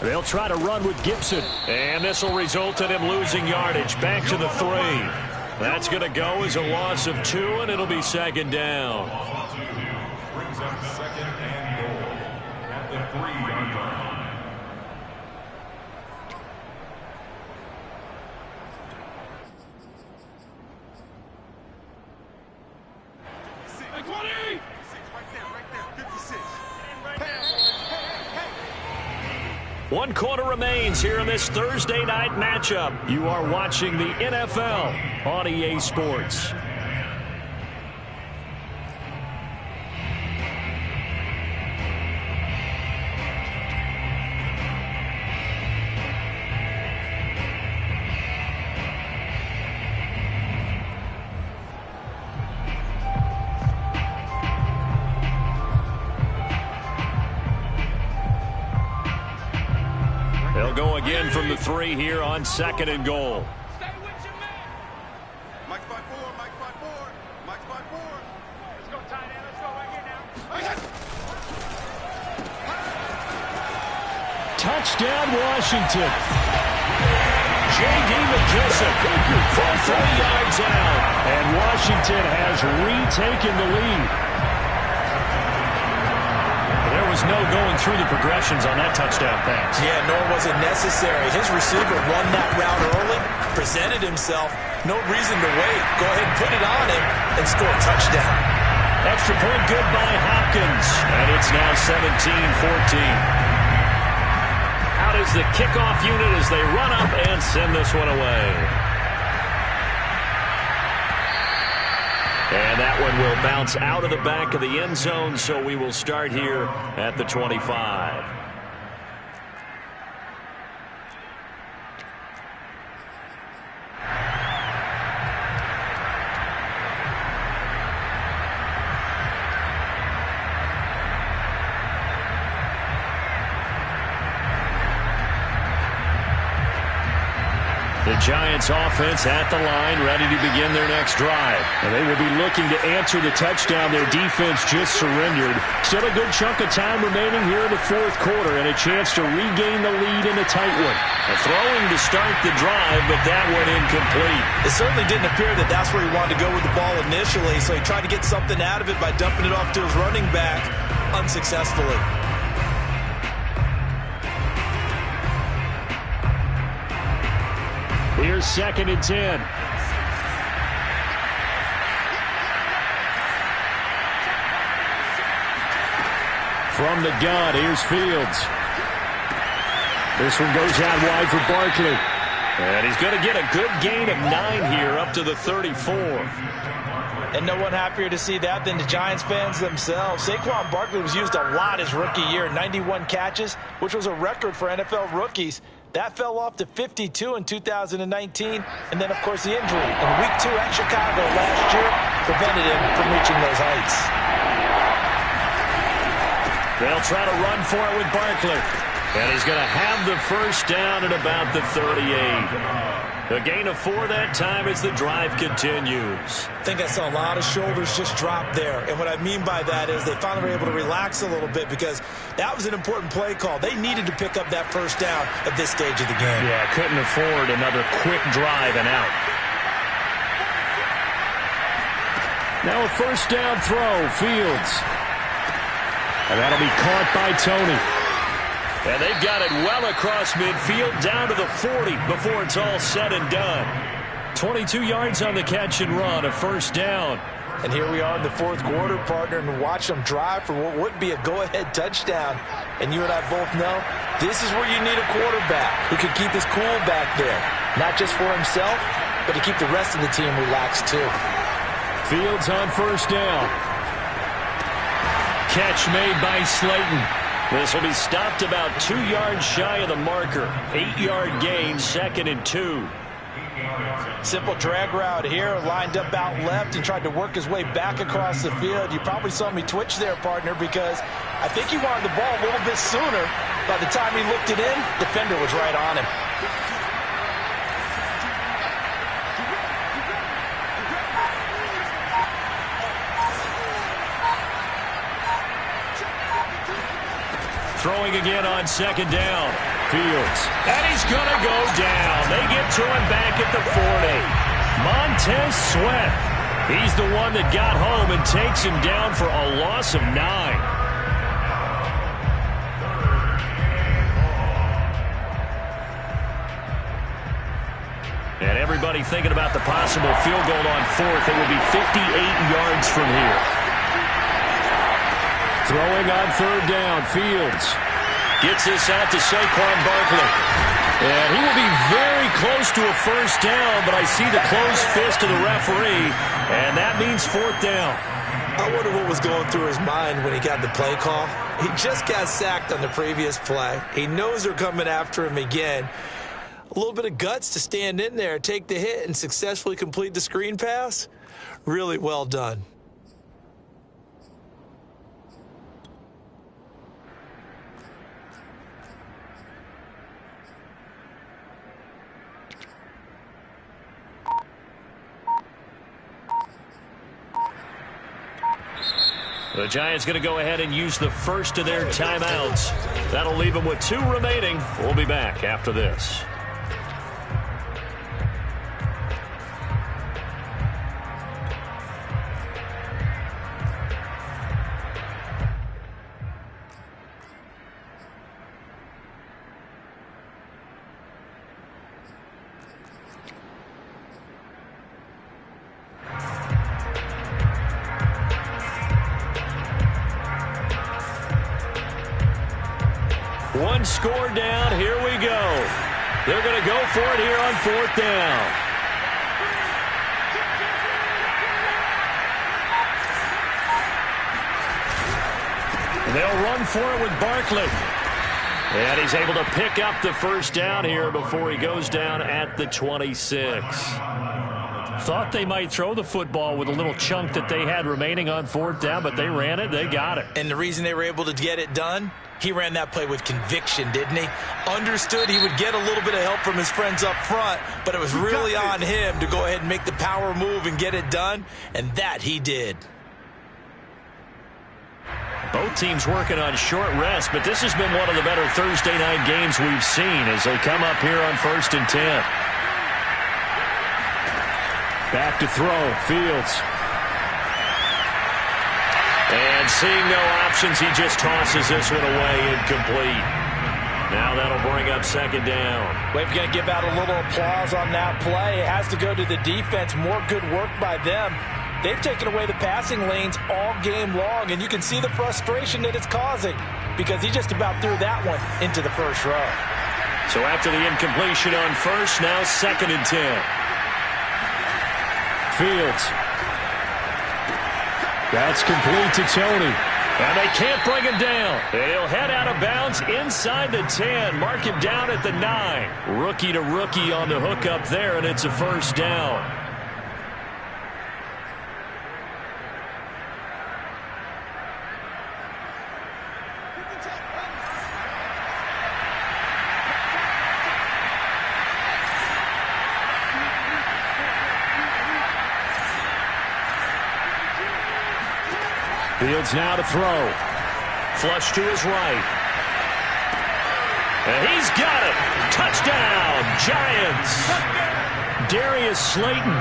They'll try to run with Gibson. And this will result in him losing yardage. Back to the 3. That's going to go as a loss of 2, and it'll be 2nd down. Brings up 2nd and goal at the 3-yard line. One quarter remains here in this Thursday night matchup. You are watching the NFL on EA Sports. They'll go again from the 3 here on 2nd and goal. Stay with your man. Mike's by 4. Mike's by 4. Mike's by 4. Let's go, tight end. Let's go right here now. Touchdown, Washington. J.D. McKissick for 3 yards out. And Washington has retaken the lead. There was no going through the progressions on that touchdown pass. Yeah, nor was it necessary. His receiver won that route early, presented himself. No reason to wait. Go ahead and put it on him and score a touchdown. Extra point good by Hopkins. And it's now 17-14. Out is the kickoff unit as they run up and send this one away. And that one will bounce out of the back of the end zone, so we will start here at the 25. The Giants offense at the line, ready to begin their next drive. And they will be looking to answer the touchdown their defense just surrendered. Still a good chunk of time remaining here in the fourth quarter and a chance to regain the lead in a tight one. A throwing to start the drive, but that went incomplete. It certainly didn't appear that that's where he wanted to go with the ball initially, so he tried to get something out of it by dumping it off to his running back unsuccessfully. Here's 2nd and 10. From the gun, here's Fields. This one goes out wide for Barkley. And he's going to get a good gain of 9 here up to the 34. And no one happier to see that than the Giants fans themselves. Saquon Barkley was used a lot his rookie year, 91 catches, which was a record for NFL rookies. That fell off to 52 in 2019. And then, of course, the injury in Week 2 at Chicago last year prevented him from reaching those heights. They'll try to run for it with Barkley. And he's going to have the first down at about the 38. A gain of 4 that time as the drive continues. I think I saw a lot of shoulders just drop there. And what I mean by that is they finally were able to relax a little bit because that was an important play call. They needed to pick up that first down at this stage of the game. Yeah, couldn't afford another quick drive and out. Now a first down throw, Fields. And that'll be caught by Tony. And they've got it well across midfield down to the 40 before it's all said and done. 22 yards on the catch and run, a first down. And here we are in the fourth quarter, partner, and watch them drive for what would be a go-ahead touchdown. And you and I both know this is where you need a quarterback who can keep his cool back there. Not just for himself, but to keep the rest of the team relaxed too. Fields on first down. Catch made by Slayton. This will be stopped about 2 yards shy of the marker. 8-yard gain, 2nd and 2. Simple drag route here, lined up out left and tried to work his way back across the field. You probably saw me twitch there, partner, because I think he wanted the ball a little bit sooner. By the time he looked it in, the defender was right on him. Throwing again on 2nd down. Fields. And he's going to go down. They get to him back at the 40. Montez Sweat. He's the one that got home and takes him down for a loss of 9. And everybody thinking about the possible field goal on 4th. It will be 58 yards from here. Throwing on 3rd down, Fields. Gets this out to Saquon Barkley. And he will be very close to a first down, but I see the closed fist of the referee, and that means 4th down. I wonder what was going through his mind when he got the play call. He just got sacked on the previous play. He knows they're coming after him again. A little bit of guts to stand in there, take the hit, and successfully complete the screen pass. Really well done. The Giants going to go ahead and use the first of their timeouts. That'll leave them with 2 remaining. We'll be back after this. One score down. Here we go. They're going to go for it here on 4th down. And they'll run for it with Barkley. And he's able to pick up the first down here before he goes down at the 26. Thought they might throw the football with a little chunk that they had remaining on 4th down, but they ran it. They got it. And the reason they were able to get it done, He ran that play with conviction, didn't he? Understood he would get a little bit of help from his friends up front, but it was really on him to go ahead and make the power move and get it done, and that he did. Both teams working on short rest, but this has been one of the better Thursday night games we've seen as they come up here on 1st and 10. Back to throw, Fields. And seeing no options, he just tosses this one away, incomplete. Now that'll bring up 2nd down. We're going to give out a little applause on that play. It has to go to the defense. More good work by them. They've taken away the passing lanes all game long, and you can see the frustration that it's causing because he just about threw that one into the first row. So after the incompletion on first, now 2nd and 10. Fields. That's complete to Tony. And they can't bring him down. He'll head out of bounds inside the 10. Mark him down at the 9. Rookie to rookie on the hook up there, and it's a 1st down. Fields now to throw. Flush to his right. And he's got it. Touchdown, Giants. Darius Slayton,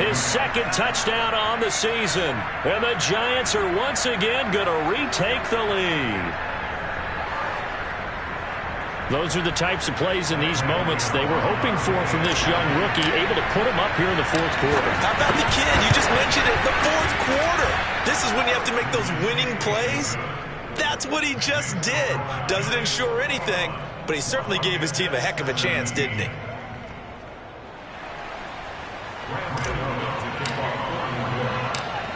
his 2nd touchdown on the season. And the Giants are once again going to retake the lead. Those are the types of plays in these moments they were hoping for from this young rookie, able to put him up here in the 4th quarter. How about the kid? You just mentioned it, the 4th quarter. This is when you have to make those winning plays. That's what he just did. Doesn't ensure anything, but he certainly gave his team a heck of a chance, didn't he?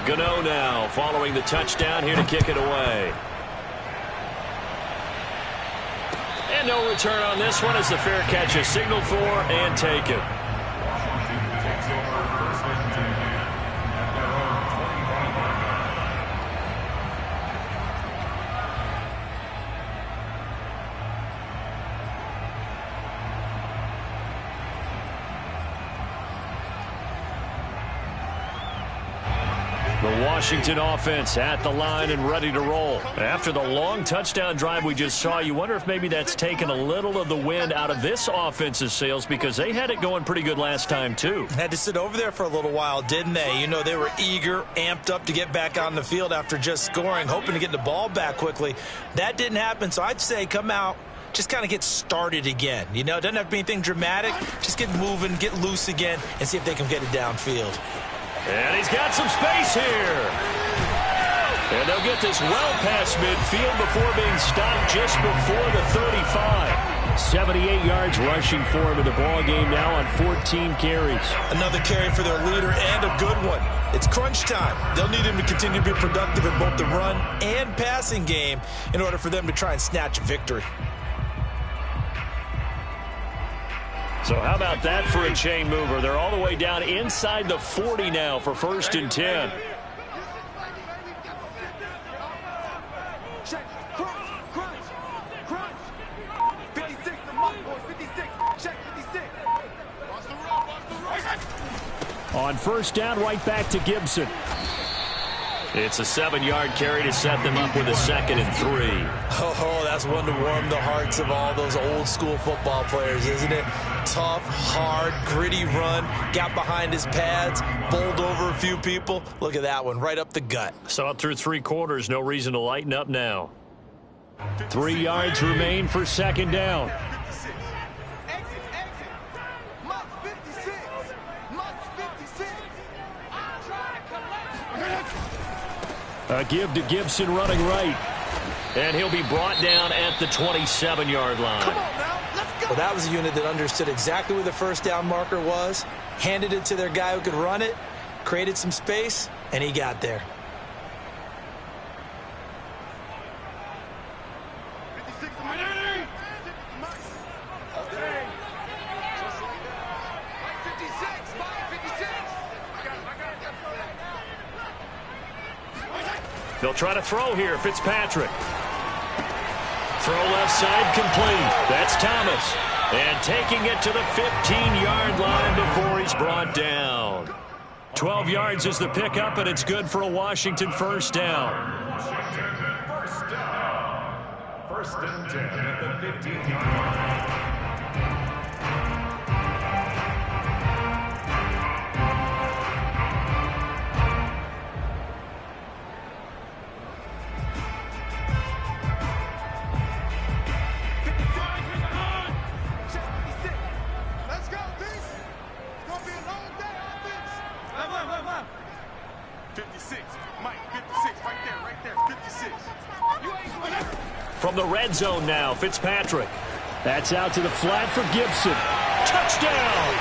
Gano now following the touchdown here to kick it away. And no return on this one as the fair catch is signaled for and taken. The Washington offense at the line and ready to roll. After the long touchdown drive we just saw, you wonder if maybe that's taken a little of the wind out of this offense's sails because they had it going pretty good last time too. Had to sit over there for a little while, didn't they? You know, they were eager, amped up to get back on the field after just scoring, hoping to get the ball back quickly. That didn't happen, so I'd say come out, just kind of get started again. You know, it doesn't have to be anything dramatic. Just get moving, get loose again, and see if they can get it downfield. And he's got some space here. And they'll get this well past midfield before being stopped just before the 35. 78 yards rushing for him in the ball game now on 14 carries. Another carry for their leader and a good one. It's crunch time. They'll need him to continue to be productive in both the run and passing game in order for them to try and snatch a victory. So how about that for a chain mover? They're all the way down inside the 40 now for 1st and 10. Check, crunch. 56, the mark, boys, 56. Check, 56. Watch the road. On 1st down, right back to Gibson. It's a 7-yard carry to set them up with a 2nd and 3. Oh, that's one to warm the hearts of all those old school football players, isn't it? Tough, hard, gritty run, got behind his pads, bowled over a few people. Look at that one, right up the gut. Saw it through 3 quarters, no reason to lighten up now. 3 yards remain for 2nd down. Exit. Mark 56. Mark 56. I'm trying to collect. A give to Gibson running right. And he'll be brought down at the 27-yard line. Come on now, let's go. Well, that was a unit that understood exactly where the 1st down marker was, handed it to their guy who could run it, created some space, and he got there. 56, okay. Okay. Just like that. 56, Mike, 56. I got it. They'll try to throw here, Fitzpatrick. Throw left side complete. That's Thomas. And taking it to the 15-yard line before he's brought down. 12 yards is the pickup, and it's good for a Washington first down. First down. First and 10 at the 15-yard line. Let's go, D. It's going to be a long day on this. 56. Mike, 56. Right there. 56. You ain't doing that. From the red zone now, Fitzpatrick. That's out to the flat for Gibson. Touchdown!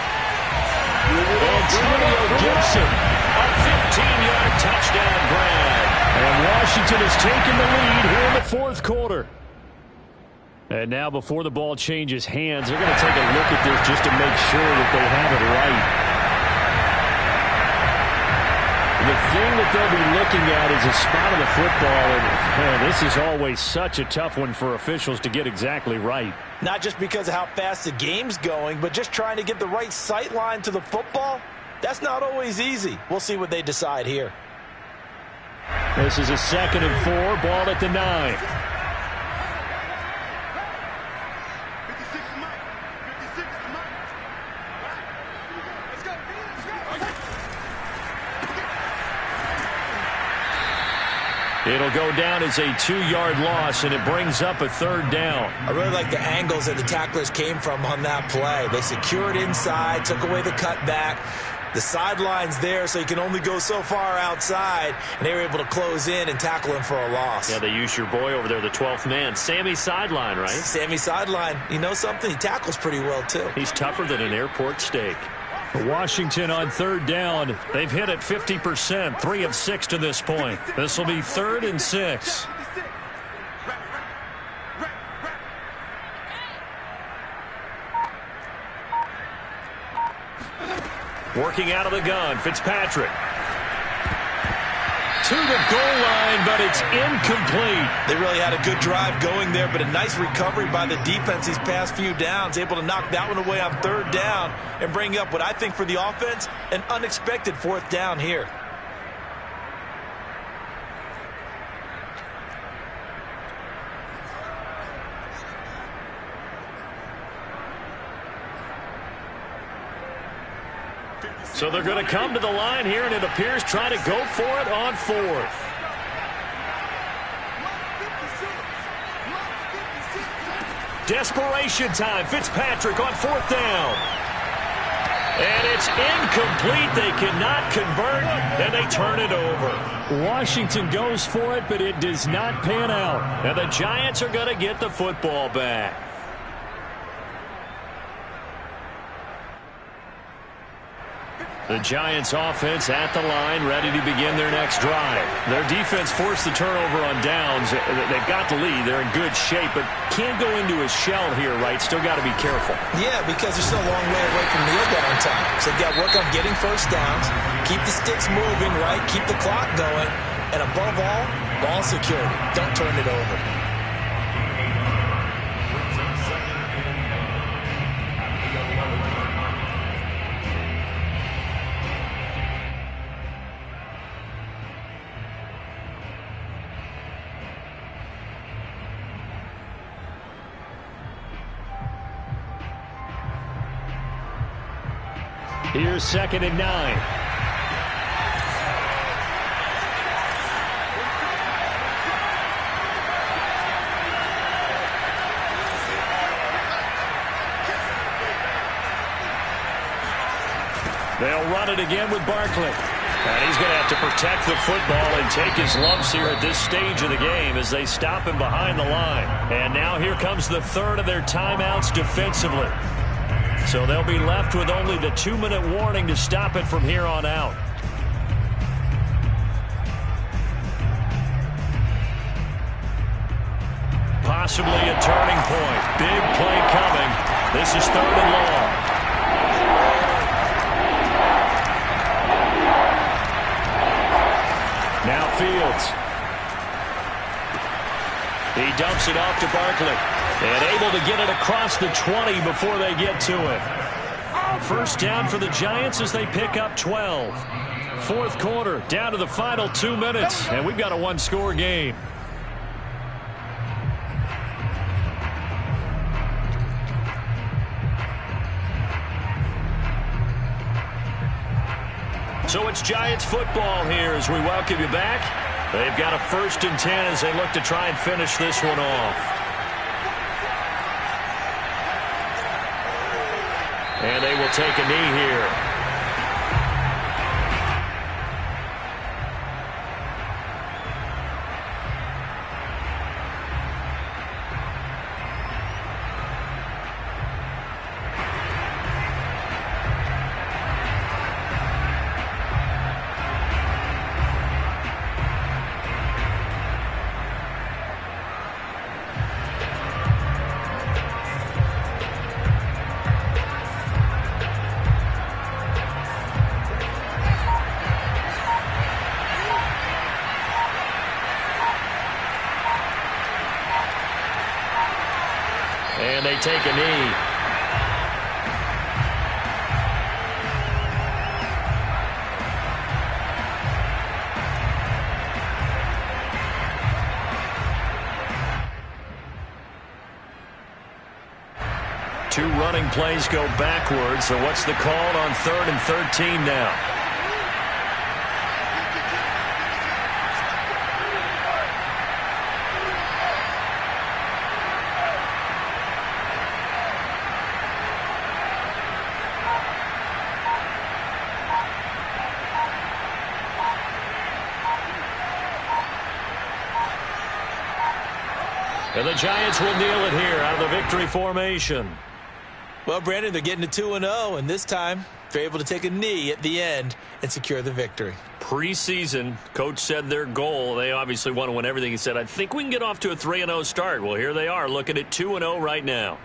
Antonio Gibson, a 15-yard touchdown grab. And Washington has taken the lead here in the fourth quarter. And now before the ball changes hands, they're going to take a look at this just to make sure that they have it right. The thing that they'll be looking at is a spot of the football, and this is always such a tough one for officials to get exactly right. Not just because of how fast the game's going, but just trying to get the right sight line to the football. That's not always easy. We'll see what they decide here. This is a 2nd and 4, ball at the 9. 56 Mike. 56 Mike. Let's go, D. Let's go. It'll go down as a 2-yard loss, and it brings up a 3rd down. I really like the angles that the tacklers came from on that play. They secured inside, took away the cutback. The sideline's there, so you can only go so far outside, and they were able to close in and tackle him for a loss. Yeah, they use your boy over there, the 12th man. Sammy Sideline, right? Sammy Sideline, you know something? He tackles pretty well, too. He's tougher than an airport steak. Washington on 3rd down. They've hit it 50%, 3 of 6 to this point. This will be 3rd and 6. Working out of the gun, Fitzpatrick. To the goal line, but it's incomplete. They really had a good drive going there, but a nice recovery by the defense these past few downs. Able to knock that one away on 3rd down and bring up what I think for the offense, an unexpected 4th down here. So they're going to come to the line here, and it appears trying to go for it on 4th. Desperation time. Fitzpatrick on 4th down. And it's incomplete. They cannot convert, and they turn it over. Washington goes for it, but it does not pan out. And the Giants are going to get the football back. The Giants offense at the line, ready to begin their next drive. Their defense forced the turnover on downs. They've got the lead. They're in good shape, but can't go into a shell here, right? Still got to be careful. Yeah, because they're still a long way away from kneel down time. So they've got to work on getting first downs, keep the sticks moving, right? Keep the clock going. And above all, ball security. Don't turn it over. Here's 2nd and 9. They'll run it again with Barkley. And he's going to have to protect the football and take his lumps here at this stage of the game as they stop him behind the line. And now here comes the 3rd of their timeouts defensively. So they'll be left with only the 2-minute warning to stop it from here on out. Possibly a turning point. Big play coming. This is 3rd and long. Now Fields. He dumps it off to Barkley. And able to get it across the 20 before they get to it. First down for the Giants as they pick up 12. Fourth quarter, down to the final 2 minutes. And we've got a one-score game. So it's Giants football here as we welcome you back. They've got a 1st and 10 as they look to try and finish this one off. And they will take a knee here. And they take a knee. Two running plays go backwards. So what's the call on 3rd and 13 now? And the Giants will kneel it here out of the victory formation. Well, Brandon, they're getting to 2-0, and this time they're able to take a knee at the end and secure the victory. Preseason, coach said their goal, they obviously want to win everything. He said, I think we can get off to a 3-0 start. Well, here they are looking at 2-0 right now.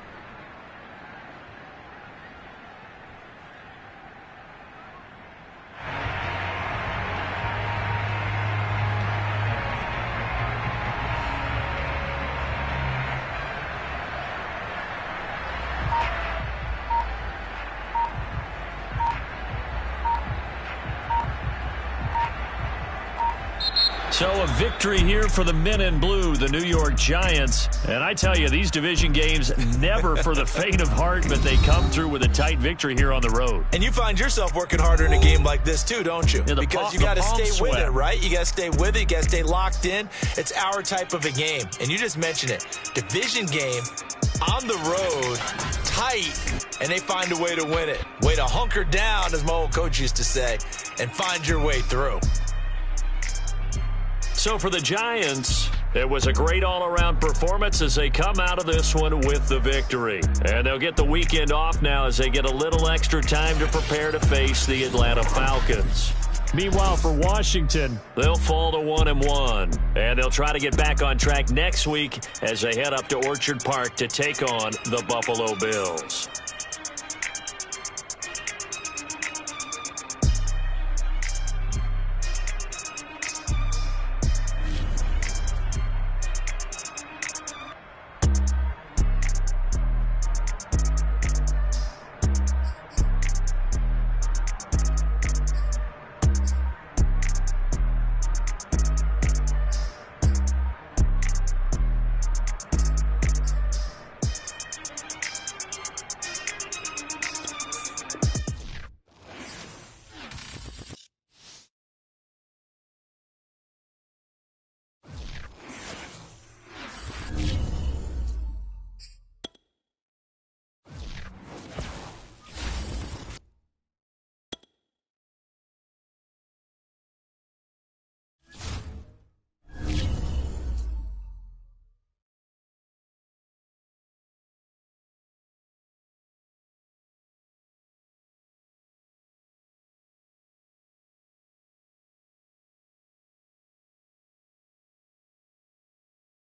So a victory here for the men in blue, the New York Giants. And I tell you, these division games never for the faint of heart, but they come through with a tight victory here on the road. And you find yourself working harder in a game like this too, don't you? Yeah, because you got to stay with it, right? You got to stay with it. You got to stay locked in. It's our type of a game. And you just mentioned it. Division game on the road, tight, and they find a way to win it. Way to hunker down, as my old coach used to say, and find your way through. So for the Giants, it was a great all-around performance as they come out of this one with the victory. And they'll get the weekend off now as they get a little extra time to prepare to face the Atlanta Falcons. Meanwhile, for Washington, they'll fall to 1-1. And they'll try to get back on track next week as they head up to Orchard Park to take on the Buffalo Bills.